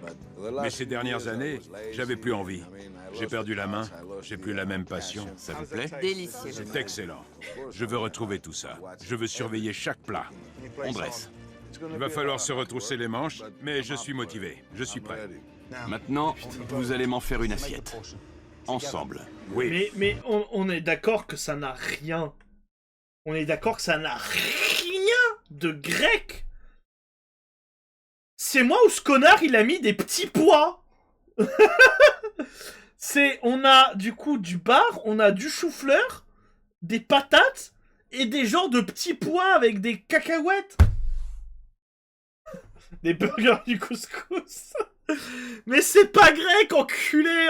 E: Mais ces dernières années, j'avais plus envie. J'ai perdu la main, j'ai plus la même passion.
C: Ça vous plaît?
D: Délicieux.
E: C'est excellent. Je veux retrouver tout ça. Je veux surveiller chaque plat.
C: On dresse.
E: Il va falloir se retrousser les manches, mais je suis motivé. Je suis prêt.
C: Maintenant, vous allez m'en faire une assiette. Ensemble.
E: Oui.
A: Mais on est d'accord que ça n'a rien. On est d'accord que ça n'a rien de grec. C'est moi ou ce connard, il a mis des petits pois. On a du coup du bar, on a du chou-fleur, des patates et des genres de petits pois avec des cacahuètes. Des burgers du couscous. Mais c'est pas grec, enculé,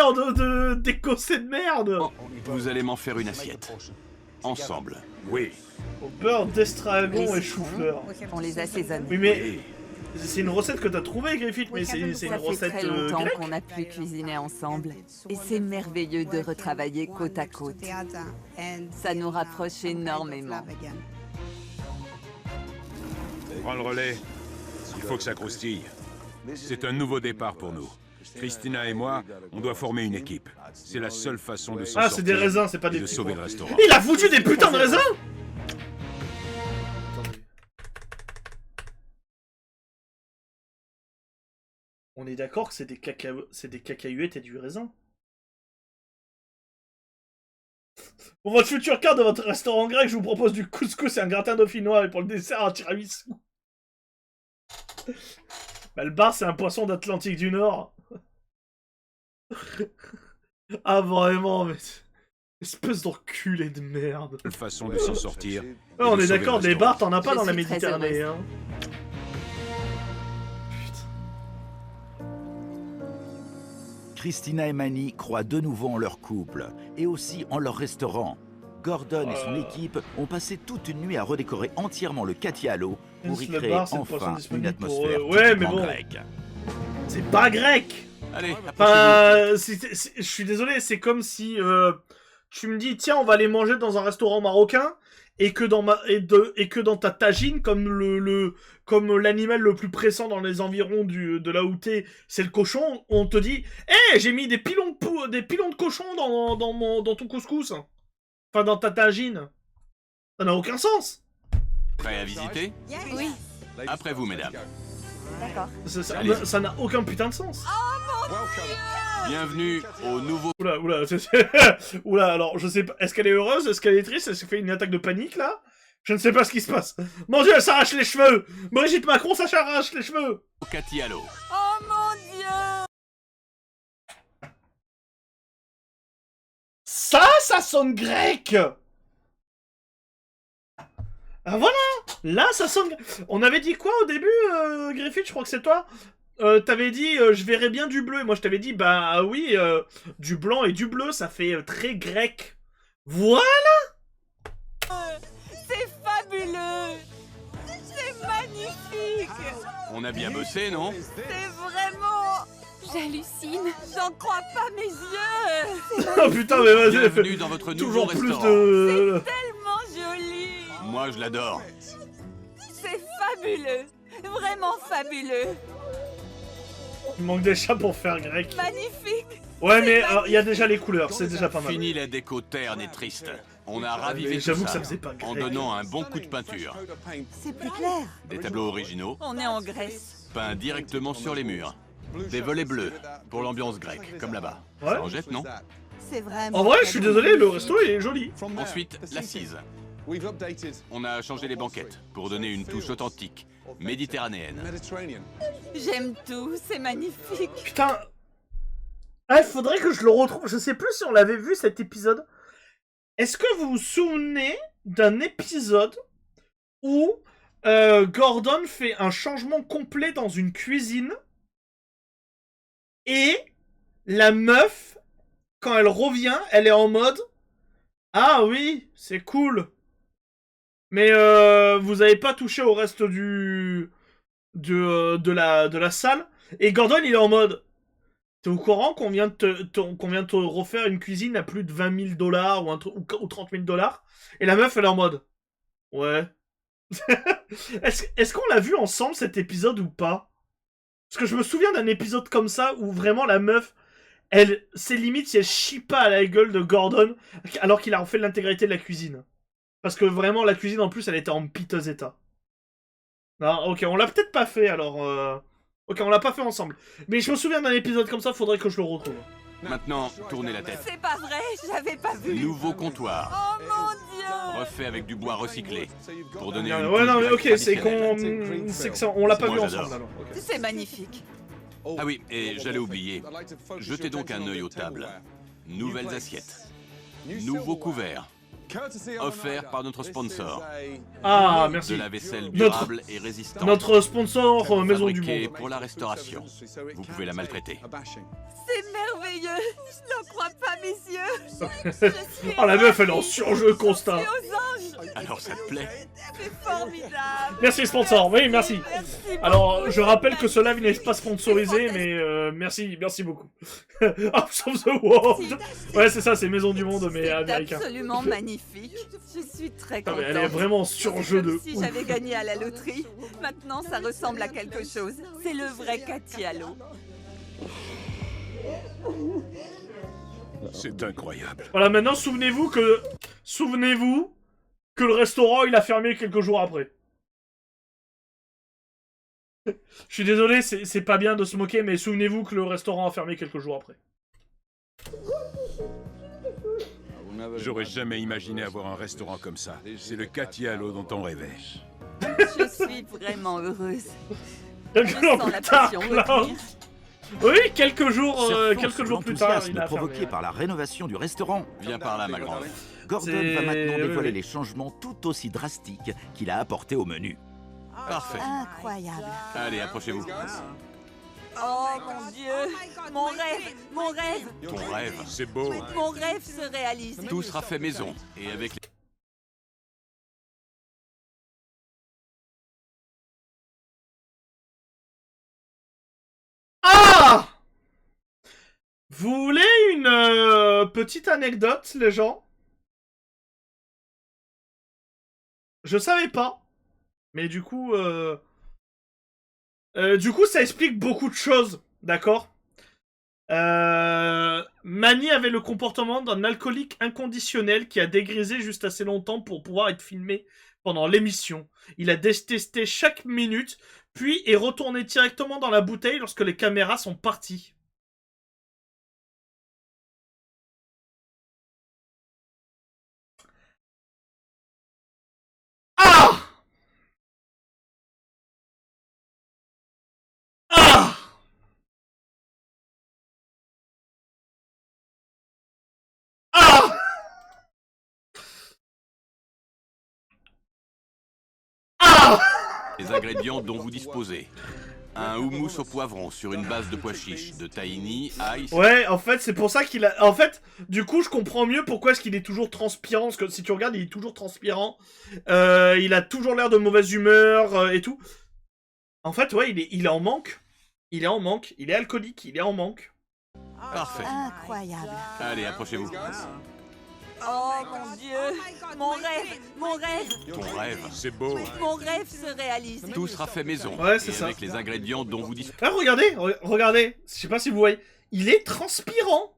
A: d'écossais de merde.
C: Vous allez m'en faire une assiette. Ensemble.
E: Oui.
A: Au beurre d'estragon
D: Les
A: et chou-fleur.
D: On les assaisonne.
A: Oui, mais c'est une recette que t'as trouvée, Griffith, mais c'est une
D: Ça fait
A: recette
D: très longtemps
A: grecque.
D: qu'on a pu cuisiner ensemble. Et c'est merveilleux de retravailler côte à côte. Ça nous rapproche énormément.
E: Prends le relais. Il faut que ça croustille. C'est un nouveau départ pour nous. Christina et moi, on doit former une équipe. C'est la seule façon de s'en
A: Ah,
E: sortir.
A: c'est des raisins, c'est pas
E: et
A: des
E: de
A: petits
E: sauver
A: pois.
E: le restaurant.
A: Il a foutu des putains de raisins. On est d'accord que c'est des cacahuètes et du raisin. Pour votre future carte de votre restaurant grec, je vous propose du couscous et un gratin dauphinois, et pour le dessert, un tiramisu. Bah, le bar, c'est un poisson d'Atlantique du Nord. Ah, vraiment, mais... Espèce d'enculé de merde.
E: La seule façon de s'en sortir.
A: Ah, on
E: de
A: est
E: sauver
A: d'accord,
E: le
A: des
E: restaurant.
A: bars, t'en as pas
D: Je
A: dans la
D: suis très
A: Méditerranée,
D: heureuse.
A: hein.
B: Christina et Manny croient de nouveau en leur couple et aussi en leur restaurant. Gordon et son équipe ont passé toute une nuit à redécorer entièrement le Cathy Halo pour y
A: Le
B: créer
A: bar, c'est le poisson
B: enfin une
A: disponible pour
B: atmosphère
A: eux. Ouais, mais
B: typiquement
A: bon.
B: grecque.
A: C'est pas grec.
C: Allez,
A: Enfin, je suis désolé, c'est comme si tu me dis, tiens, on va aller manger dans un restaurant marocain, et que dans ta tagine, comme comme l'animal le plus pressant dans les environs de là où t'es, c'est le cochon, on te dit, hé, j'ai mis des pilons de cochon dans ton couscous. Enfin, dans ta tagine. Ça n'a aucun sens.
C: prêt à visiter?
D: Oui,
C: Après vous, mesdames.
D: d'accord.
A: Ça n'a aucun putain de sens.
C: Bienvenue au nouveau...
A: Oula, oula, alors je sais pas, est-ce qu'elle est heureuse, est-ce qu'elle est triste, est-ce qu'elle fait une attaque de panique là? Je ne sais pas ce qui se passe. Mon Dieu, elle s'arrache les cheveux. Brigitte Macron, ça s'arrache les cheveux.
C: Cathy Halo.
D: Oh mon Dieu!
A: Ça sonne grec. Ah voilà, là ça sonne... On avait dit quoi au début, Griffith, je crois que c'est toi? T'avais dit, je verrais bien du bleu, et moi je t'avais dit, bah oui, du blanc et du bleu, ça fait très grec. Voilà.
D: C'est fabuleux! C'est magnifique!
C: On a bien bossé, non?
D: C'est vraiment... J'hallucine! J'en crois pas mes yeux!
A: Oh putain, mais vas-y,
C: Bienvenue dans votre nouveau
A: toujours plus
C: restaurant.
A: de...
D: Tellement joli!
C: Moi, je l'adore.
D: C'est fabuleux! Vraiment fabuleux!
A: Il manque des chats pour faire grec.
D: Magnifique!
A: Ouais, mais il y a déjà les couleurs, c'est déjà pas mal.
C: Fini la déco terne et triste. On a ravivé tout
A: J'avoue que
C: ça
A: ça faisait pas grec.
C: en donnant un bon coup de peinture.
H: C'est plus clair.
C: Des tableaux originaux,
D: On est en Grèce.
C: peints directement sur les murs. Des volets bleus pour l'ambiance grecque, comme là-bas.
A: Ouais.
C: Ça en jette, non?
H: C'est vraiment...
A: En vrai, je suis désolé, le resto il est joli.
C: Ensuite, l'assise. On a changé les banquettes pour donner une touche authentique, méditerranéenne.
D: J'aime tout, c'est magnifique.
A: Putain. Ah, il faudrait que je le retrouve. Je sais plus si on l'avait vu cet épisode. Est-ce que vous vous souvenez d'un épisode où Gordon fait un changement complet dans une cuisine et la meuf, quand elle revient, elle est en mode « Ah oui, c'est cool. Mais vous avez pas touché au reste de la salle. » Et Gordon, il est en mode « T'es au courant qu'on vient de te refaire une cuisine à plus de 20 000 $ ou 30 000 $? Et la meuf, elle est en mode « Ouais. » Est-ce qu'on l'a vu ensemble cet épisode ou pas? Parce que je me souviens d'un épisode comme ça où vraiment la meuf, c'est limite si elle chie pas à la gueule de Gordon alors qu'il a refait l'intégralité de la cuisine. Parce que vraiment la cuisine en plus elle était en piteux état. Non, ok, on l'a peut-être pas fait alors. Ok, on l'a pas fait ensemble. Mais je me souviens d'un épisode comme ça, faudrait que je le retrouve.
C: Maintenant, tournez la tête.
D: C'est pas vrai, j'avais pas vu.
C: Nouveau comptoir,
D: Oh mon Dieu!
C: refait avec du bois recyclé, pour donner une
A: Ouais,
C: touche
A: non, mais
C: grecque
A: ok, c'est
C: traditionnelle.
A: on l'a pas
C: Moi,
A: vu
C: j'adore.
A: ensemble alors. Ok.
D: C'est magnifique.
C: Ah oui, et j'allais oublier. Jetez donc un œil aux tables. Nouvelles assiettes. Nouveau couvert. Offert par notre sponsor.
A: Ah,
C: De
A: merci.
C: la vaisselle
A: Notre-
C: durable et résistante.
A: Notre sponsor Maison du
C: Fabriquée
A: Monde.
C: pour la restauration. Vous pouvez la maltraiter.
D: C'est merveilleux. Je n'en crois pas mes yeux.
A: Oh la meuf elle est en surjeu constant.
D: C'est aux anges.
C: Alors ça te plaît?
D: C'est formidable.
A: Merci sponsor, oui merci.
D: Merci
A: Alors
D: beaucoup,
A: je rappelle que
D: c'est
A: ce live n'est pas sponsorisé mais merci beaucoup. House of the World. Ouais c'est ça, c'est Maison du Monde mais
D: C'est
A: américain.
D: absolument magnifique. Je suis très
A: Putain,
D: contente.
A: mais elle est vraiment en surjeu de
D: Comme si
A: ouf.
D: j'avais gagné à la loterie. Maintenant, ça ressemble à quelque chose. C'est le vrai Catialo.
E: C'est incroyable.
A: Voilà, maintenant souvenez-vous que le restaurant il a fermé quelques jours après. Je suis désolé, c'est pas bien de se moquer, mais souvenez-vous que le restaurant a fermé quelques jours après.
E: J'aurais jamais imaginé avoir un restaurant comme ça. C'est le Catialo dont on rêvait.
D: Je suis vraiment heureuse.
A: Quelques
D: Je
A: jours
D: sens la
A: plus tard,
D: passion
A: Klaus.
D: retenir.
A: Oui, quelques jours
B: Surtout
A: plus tard,
B: l'enthousiasme
A: il a
B: provoqué
A: fermé.
B: par la rénovation du restaurant.
C: Viens par là, ma grande.
B: Gordon
A: C'est-
B: va maintenant dévoiler
A: oui.
B: les changements tout aussi drastiques qu'il a apportés au menu.
C: Parfait.
H: Incroyable.
C: Allez, approchez-vous.
D: Oh mon Dieu! Mon rêve! Mon rêve!
C: Ton rêve.
E: C'est beau.
D: Mon rêve se réalise.
C: Tout sera fait maison. Et avec les...
A: Ah! Vous voulez une petite anecdote, les gens? Je savais pas. Mais du coup, ça explique beaucoup de choses, d'accord? Manny avait le comportement d'un alcoolique inconditionnel qui a dégrisé juste assez longtemps pour pouvoir être filmé pendant l'émission. Il a détesté chaque minute, puis est retourné directement dans la bouteille lorsque les caméras sont parties. Ah! Ah! Ah! Ah!
C: les ingrédients dont vous disposez. Un houmous au poivron sur une base de pois chiches, de tahini, ail...
A: Ouais, en fait, c'est pour ça qu'il a... En fait, du coup, je comprends mieux pourquoi est-ce qu'il est toujours transpirant. Parce que si tu regardes, il est toujours transpirant. Il a toujours l'air de mauvaise humeur et tout. En fait, ouais, il est en manque. Il est en manque. Il est alcoolique. Il est en manque.
C: Parfait.
H: Incroyable.
C: Allez, approchez-vous.
D: Oh mon Dieu, mon rêve, mon rêve,
C: Ton rêve.
E: C'est beau.
D: mon rêve se réalise.
C: Tout sera fait maison.
A: Ouais, c'est
C: et
A: ça.
C: avec les ingrédients dont vous disposez.
A: Ah, regardez, regardez. Je sais pas si vous voyez. Il est transpirant.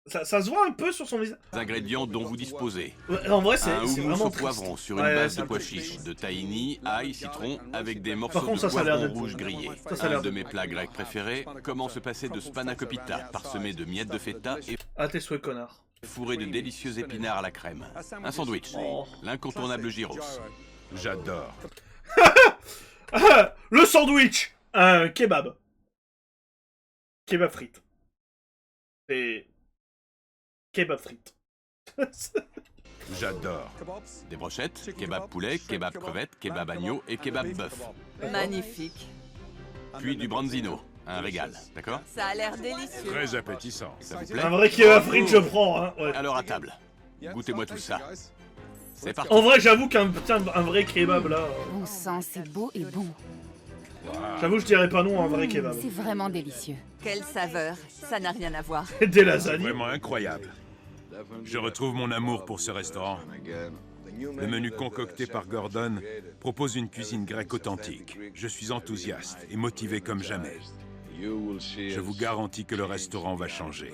A: Ça se voit un peu sur son visage.
C: Les ingrédients dont vous disposez.
A: Ouais, en vrai, c'est
C: Un houmous
A: vraiment
C: au
A: triste.
C: poivron sur une
A: Ouais,
C: base
A: c'est
C: de
A: un
C: pois
A: peu
C: chiches,
A: triste.
C: de tahini, ail, citron, avec des morceaux
A: contre,
C: de
A: ça a l'air
C: poivron
A: d'être-
C: rouge grillé.
A: ça a l'air
C: Un de
A: d'être-
C: mes plats grecs préférés, comment se passer de spanakopita, parsemé de miettes de feta et
A: Ah, tes souhaits, connard.
C: fourré de délicieux épinards à la crème. Un sandwich.
A: Oh.
C: L'incontournable gyros.
E: J'adore.
A: Ah, le sandwich. Un kebab. Kebab frites. Et... Kebab frites.
E: J'adore.
C: Des brochettes, kebab poulet, kebab crevette, kebab agneau et kebab bœuf.
D: Magnifique.
C: Puis du branzino. Un régal, d'accord?
D: Ça a l'air délicieux.
E: Très appétissant.
C: Ça vous plaît?
A: Un vrai kebab frites, je prends. Hein. Ouais.
C: Alors à table. Goûtez-moi tout ça. C'est parti.
A: En vrai, j'avoue qu'un un vrai kebab, là...
G: Bon sang, c'est beau et bon.
A: J'avoue, je dirais pas non à un vrai kebab.
G: C'est vraiment délicieux.
D: Quelle saveur, ça n'a rien à voir.
A: Des lasagnes.
E: Vraiment incroyable. Je retrouve mon amour pour ce restaurant. Le menu concocté par Gordon propose une cuisine grecque authentique. Je suis enthousiaste et motivé comme jamais. Je vous garantis que le restaurant va changer.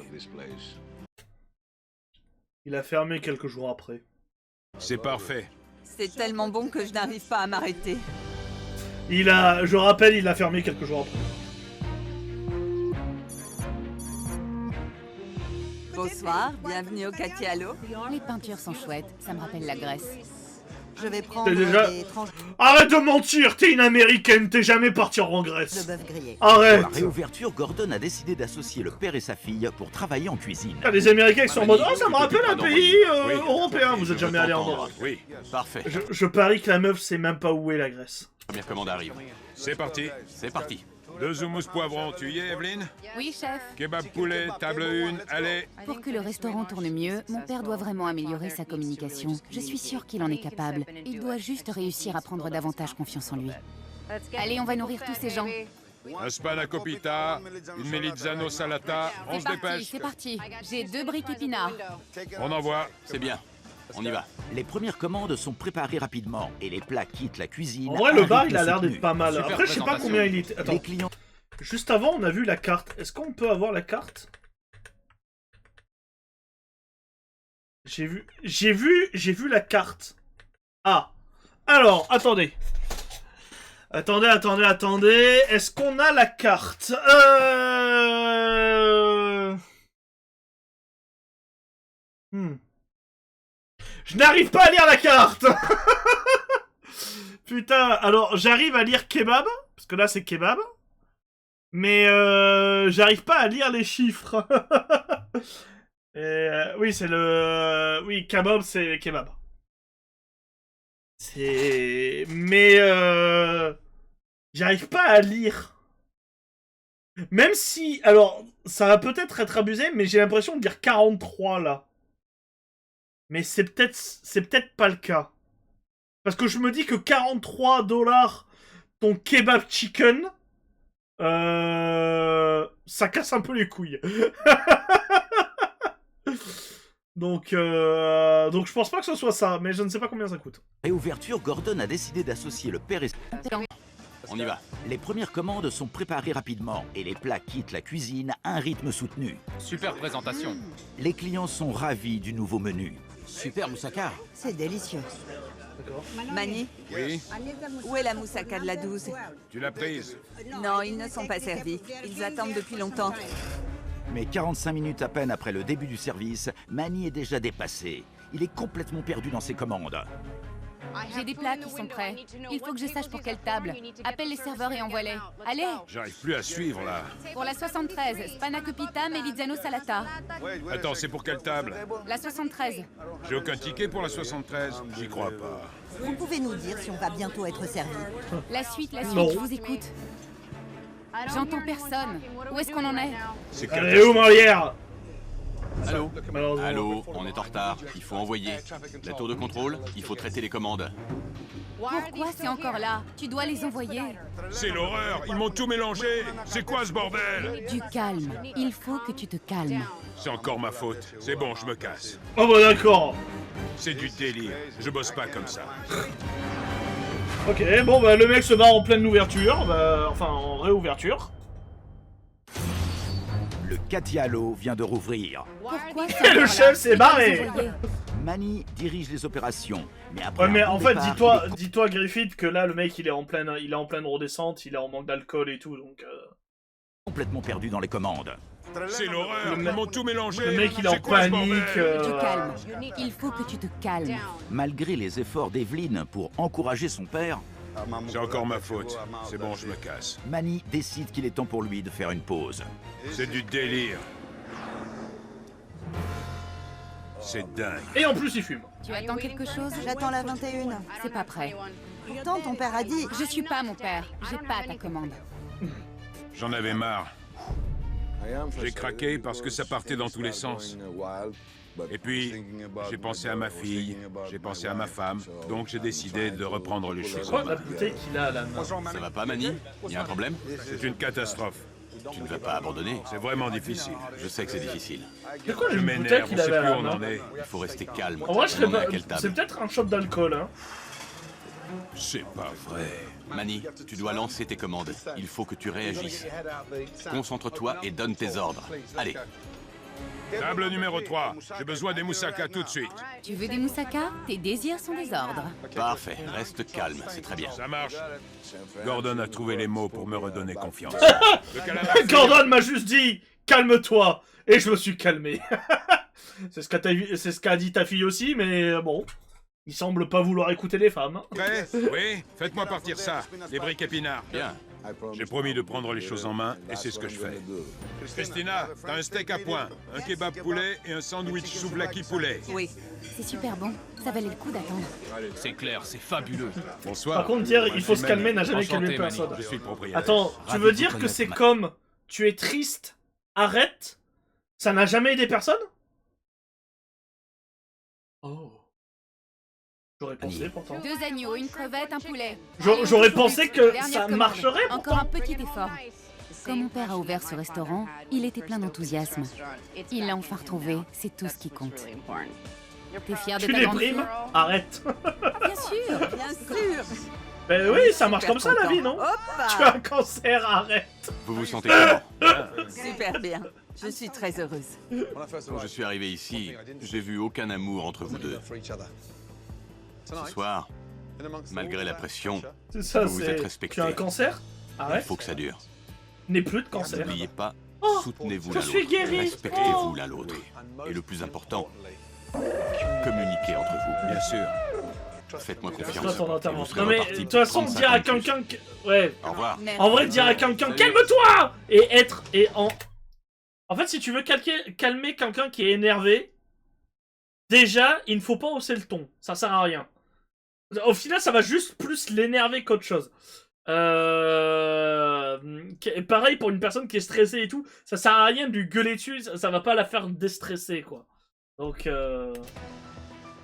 A: Il a fermé quelques jours après.
E: C'est parfait.
D: C'est tellement bon que je n'arrive pas à m'arrêter.
A: Je rappelle, il a fermé quelques jours après.
D: Bonsoir, bienvenue au Catialo.
G: Les peintures sont chouettes, ça me rappelle la Grèce.
H: Je vais prendre
A: T'es déjà-
H: des tranches
A: Arrête de mentir, t'es une américaine, t'es jamais partie en
H: de
A: Grèce.
H: bœuf grillé.
B: Pour
A: Arrête.
B: la réouverture, Gordon a décidé d'associer le père et sa fille pour travailler en cuisine.
A: Ah, les Américains qui sont en mode « Oh, ça me rappelle un pays
C: Oui.
A: européen ». Vous êtes jamais allé en
C: t'entendre.
A: Europe.
E: Oui,
C: Parfait.
A: Je parie que la meuf sait même pas où est la Grèce.
C: Première commande arrive.
E: c'est parti.
C: C'est parti.
E: 2 houmous poivrons, tu y es, Evelyne?
G: Oui, chef.
E: Kebab poulet, table 1, allez.
G: Pour que le restaurant tourne mieux, mon père doit vraiment améliorer sa communication. Je suis sûre qu'il en est capable. Il doit juste réussir à prendre davantage confiance en lui. Allez, on va nourrir tous ces gens.
E: Un spanakopita, une melizzano salata, on se dépêche.
G: C'est parti. J'ai 2 briques épinards.
E: On envoie.
C: C'est bien. On y va.
B: Les premières commandes sont préparées rapidement et les plats quittent la cuisine.
A: En vrai,
B: à
A: le
B: un
A: bar,
B: rythme
A: il a l'air
B: soutenu.
A: d'être pas mal.
F: Super
A: Après, je sais pas
F: présentation.
A: combien il était. Attends,
B: Les clients
A: juste avant, on a vu la carte. Est-ce qu'on peut avoir la carte? J'ai vu la carte. Ah. Alors, attendez. Attendez. Est-ce qu'on a la carte? Je n'arrive pas à lire la carte. Putain, alors j'arrive à lire kebab, parce que là c'est kebab. Mais j'arrive pas à lire les chiffres. Oui, c'est le... Oui, kebab, c'est kebab. Mais j'arrive pas à lire. Même si... Alors, ça va peut-être être abusé, mais j'ai l'impression de dire 43, là. Mais c'est peut-être pas le cas. Parce que je me dis que 43 $ ton kebab chicken... ça casse un peu les couilles. Donc je pense pas que ce soit ça, mais je ne sais pas combien ça coûte.
B: réouverture, Gordon a décidé d'associer le père et...
C: On y va.
B: Les premières commandes sont préparées rapidement et les plats quittent la cuisine à un rythme soutenu.
F: Super présentation.
B: Les clients sont ravis du nouveau menu.
C: Super moussaka.
H: C'est délicieux.
D: Mani,
E: Oui,
D: où est la moussaka de la 12?
E: tu l'as prise.
D: Non, ils ne sont pas servis. Ils attendent depuis longtemps.
B: Mais 45 minutes à peine après le début du service, Manny est déjà dépassé. Il est complètement perdu dans ses commandes.
G: J'ai des plats qui sont prêts. Il faut que je sache pour quelle table. Appelle les serveurs et envoie-les. Allez!
E: J'arrive plus à suivre, là.
G: Pour la 73, spanakopita, melizzano salata.
E: Attends, c'est pour quelle table?
G: La 73.
E: J'ai aucun ticket pour la 73. J'y crois pas.
H: Vous pouvez nous dire si on va bientôt être servi?
G: La suite,
A: Non.
G: je vous écoute. J'entends personne. Où est-ce qu'on en est?
E: C'est
A: Elle est où, Molière?
C: Allô?
A: Malheureusement.
C: Allô, on est en retard. Il faut envoyer. La tour de contrôle, il faut traiter les commandes.
G: Pourquoi c'est encore là? Tu dois les envoyer.
E: C'est l'horreur. Ils m'ont tout mélangé. C'est quoi ce bordel?
G: Du calme. Il faut que tu te calmes.
E: C'est encore ma faute. C'est bon, je me casse.
A: Oh bah d'accord.
E: C'est du délire. Je bosse pas comme ça.
A: Ok, bon bah le mec se barre en pleine ouverture, bah, enfin en réouverture.
B: Le Katialo vient de rouvrir.
G: Pourquoi
A: Et le chef s'est barré.
B: Manny dirige les opérations, mais après
A: Ouais mais
B: un bon
A: en fait
B: départ,
A: dis-toi Griffith que là le mec il est en pleine redescente, il est en manque d'alcool et tout donc
B: complètement perdu dans les commandes.
E: C'est l'horreur. Ils m'ont tout mélangé.
A: le mec il est en
E: C'est quoi ce
A: panique.
E: bordel
G: Du calme. Il faut que tu te calmes.
B: Malgré les efforts d'Evelyn pour encourager son père,
E: C'est encore ma faute. C'est bon, je me casse.
B: Manny décide qu'il est temps pour lui de faire une pause.
E: C'est du délire. C'est dingue.
A: Et en plus il fume.
G: Tu attends quelque chose?
H: J'attends la 21.
G: C'est pas prêt.
H: Pourtant, ton père a dit...
G: Je suis pas mon père. J'ai pas ta commande.
E: J'en avais marre. J'ai craqué parce que ça partait dans tous les sens. Et puis, j'ai pensé à ma fille, j'ai pensé à ma femme, donc j'ai décidé de reprendre les choses
A: Quoi
E: en
A: la
E: main.
A: bouteille qu'il a à la main?
C: Ça va pas, Manny? Y a un problème?
E: C'est une catastrophe.
C: Tu ne vas pas abandonner.
E: C'est vraiment difficile.
C: Je sais que c'est difficile.
A: C'est quoi
E: Je
A: la bouteille
E: m'énerve, on
A: qu'il
E: sait
A: avait à
E: plus
A: la
E: où on en
A: main?
E: est.
C: Il faut rester calme.
A: En vrai je serais
C: On est à
A: pas...
C: quelle
A: C'est
C: table?
A: peut-être un shot d'alcool hein.
E: C'est pas vrai.
C: Manny, tu dois lancer tes commandes. Il faut que tu réagisses. Concentre-toi et donne tes ordres. Allez.
E: Table numéro 3. J'ai besoin des moussaka tout de suite.
G: Tu veux des moussaka? Tes désirs sont des ordres.
C: Parfait. Reste calme, c'est très bien.
E: Ça marche. Gordon a trouvé les mots pour me redonner confiance. Le calamar
A: Gordon m'a juste dit calme-toi et je me suis calmé. C'est ce qu'a dit ta fille aussi mais bon. Il semble pas vouloir écouter les femmes.
E: prêt? Oui, faites-moi partir ça. Les briques épinards.
C: Bien.
E: J'ai promis de prendre les choses en main et c'est ce que je fais. Christina, t'as un steak à point, un kebab poulet et un sandwich souvlaki poulet.
D: Oui.
G: C'est super bon. Ça valait le coup d'attendre.
F: C'est clair, c'est fabuleux.
E: Bonsoir.
A: Par contre dire il faut se calmer n'a jamais
F: Enchanté,
A: calmé personne.
E: Je suis le propriétaire.
A: Attends, tu
B: Ravi
A: veux
B: de
A: dire que
B: connaître
A: c'est
B: ma-
A: comme tu es triste, arrête, ça n'a jamais aidé personne? Oh. J'aurais pensé pourtant.
G: 2 agneaux, une crevette, un poulet.
A: J'aurais pensé que
G: Dernière
A: ça
G: commande.
A: marcherait
G: Encore
A: pourtant.
G: un petit effort. Quand mon père a ouvert ce restaurant, il était plein d'enthousiasme. Il l'a enfin retrouvé, c'est tout ce qui compte. T'es fier de
A: Tu
G: ta grande fille?
A: déprimes? Arrête.
G: Bien sûr.
D: Bien sûr.
A: Ben oui, ça marche
D: Super
A: comme ça la vie, non?
D: content.
A: Tu as
D: Hop
A: un cancer, arrête.
C: Vous vous sentez comment?
D: Super bien. Je suis très heureuse.
C: Quand je suis arrivé ici, j'ai vu aucun amour entre vous deux. Ce soir, malgré la pression,
A: C'est ça,
C: vous vous êtes
A: c'est...
C: respecté.
A: Tu as un cancer?
C: il
A: Arrête.
C: faut que ça dure.
A: N'aie plus de cancer.
C: N'oubliez pas,
A: Oh,
C: soutenez-vous
A: je
C: l'un
A: suis
C: l'autre.
A: guéri.
C: Respectez-vous
A: Oh.
C: l'un l'autre. Et le plus important, communiquez entre vous.
E: Bien sûr.
C: Faites-moi
A: Toi,
C: confiance.
A: ton
C: et vous
A: intervention.
C: serez
A: Non mais,
C: reparti
A: de toute
C: pour
A: façon,
C: 35
A: dire à
C: ans de plus.
A: quelqu'un que... Ouais.
C: Au revoir.
A: En vrai, dire à quelqu'un
C: Salut.
A: calme-toi et être et en fait, si tu veux calmer quelqu'un qui est énervé, déjà, il ne faut pas hausser le ton. Ça sert à rien. Au final, ça va juste plus l'énerver qu'autre chose. Pareil pour une personne qui est stressée et tout, ça sert à rien de lui gueuler dessus, ça va pas la faire déstresser quoi. Donc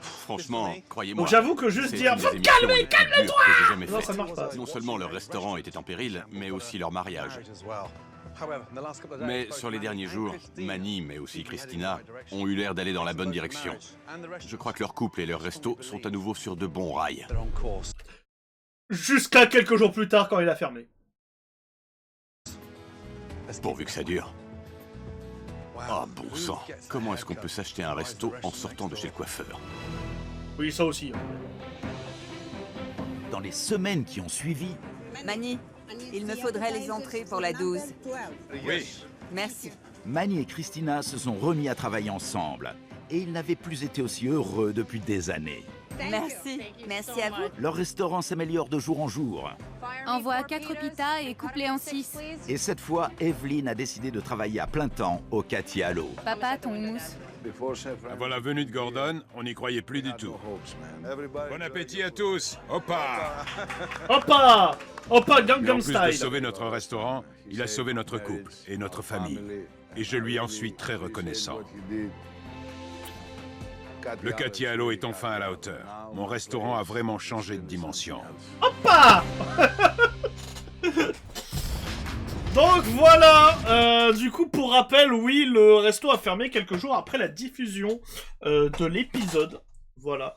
C: Franchement, croyez-moi.
A: donc j'avoue que juste
C: c'est
A: dire
C: une des
A: faut te
C: émissions
A: calmer,
C: les plus dures que j'ai jamais
A: non
C: faites.
A: ça marche pas.
C: Non seulement leur restaurant était en péril, mais aussi leur mariage. Mais sur les derniers jours, Manny, mais aussi Christina, ont eu l'air d'aller dans la bonne direction. Je crois que leur couple et leur resto sont à nouveau sur de bons rails.
A: Jusqu'à quelques jours plus tard quand il a fermé.
C: Pourvu que ça dure. Oh bon sang, comment est-ce qu'on peut s'acheter un resto en sortant de chez le coiffeur?
A: Oui, ça aussi.
B: Dans les semaines qui ont suivi,
D: Manny, il me faudrait les entrées pour la 12.
E: Oui.
D: Merci.
B: Manny et Christina se sont remis à travailler ensemble. Et ils n'avaient plus été aussi heureux depuis des années.
D: Merci à vous.
B: Leur restaurant s'améliore de jour en jour.
G: Envoie 4 pitas et coupe-les en 6.
B: Et cette fois, Evelyn a décidé de travailler à plein temps au Cathy Hallo.
G: Papa, ton houmous.
E: Avant la venue de Gordon, on n'y croyait plus du tout. Bon appétit à tous. Hoppa!
A: Hoppa! Hoppa,
E: Et en
A: Gangnam
E: plus de
A: Style.
E: sauver notre restaurant, il a sauvé notre couple et notre famille. Et je lui en suis très reconnaissant. Le Cathy Hallo est enfin à la hauteur. Mon restaurant a vraiment changé de dimension.
A: Hoppa! Donc voilà, du coup pour rappel, oui, le resto a fermé quelques jours après la diffusion de l'épisode. Voilà.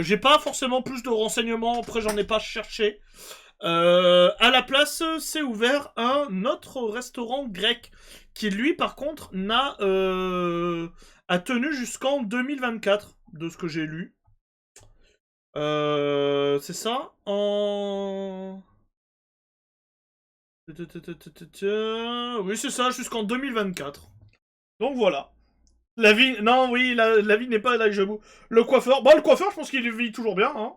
A: J'ai pas forcément plus de renseignements, après j'en ai pas cherché. À la place, c'est ouvert un autre restaurant grec qui lui par contre a tenu jusqu'en 2024 de ce que j'ai lu. C'est ça en... Oui, c'est ça, jusqu'en 2024. Donc voilà. La vie... Non, oui, la vie n'est pas là que je boue. Le coiffeur... Bon, le coiffeur, je pense qu'il vit toujours bien, hein.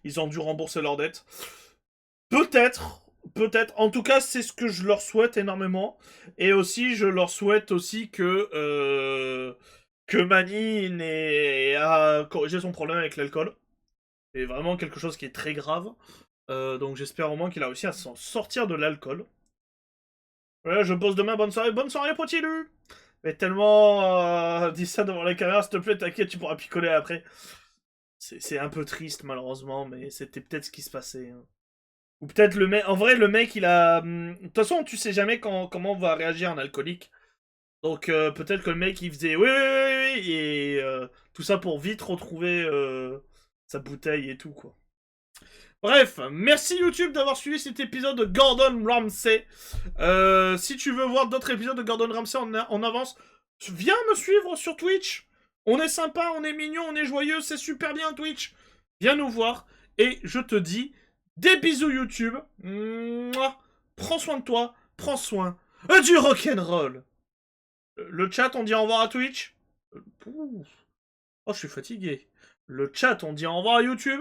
A: Ils ont dû rembourser leurs dettes. Peut-être. Peut-être. En tout cas, c'est ce que je leur souhaite énormément. Et aussi, je leur souhaite aussi que Manny a corrigé son problème avec l'alcool. C'est vraiment quelque chose qui est très grave. Donc j'espère au moins qu'il a réussi à s'en sortir de l'alcool. Voilà, je pose demain, bonne soirre Potilu. Mais tellement dis ça devant la caméra, s'il te plaît, t'inquiète, tu pourras picoler après. C'est un peu triste malheureusement, mais c'était peut-être ce qui se passait. Hein. Ou peut-être le mec, en vrai le mec il a... De toute façon tu sais jamais comment va réagir un alcoolique. Donc peut-être que le mec il faisait oui, et tout ça pour vite retrouver sa bouteille et tout quoi. Bref, merci YouTube d'avoir suivi cet épisode de Gordon Ramsay. Si tu veux voir d'autres épisodes de Gordon Ramsay en avance, viens me suivre sur Twitch. On est sympa, on est mignon, on est joyeux, c'est super bien Twitch. Viens nous voir et je te dis des bisous YouTube. Mouah. Prends soin de toi, prends soin du rock'n'roll. Le chat, on dit au revoir à Twitch. Oh, je suis fatigué. Le chat, on dit au revoir à YouTube.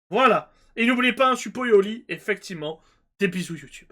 A: Voilà. Et n'oubliez pas un suppo et au lit, effectivement, des bisous YouTube.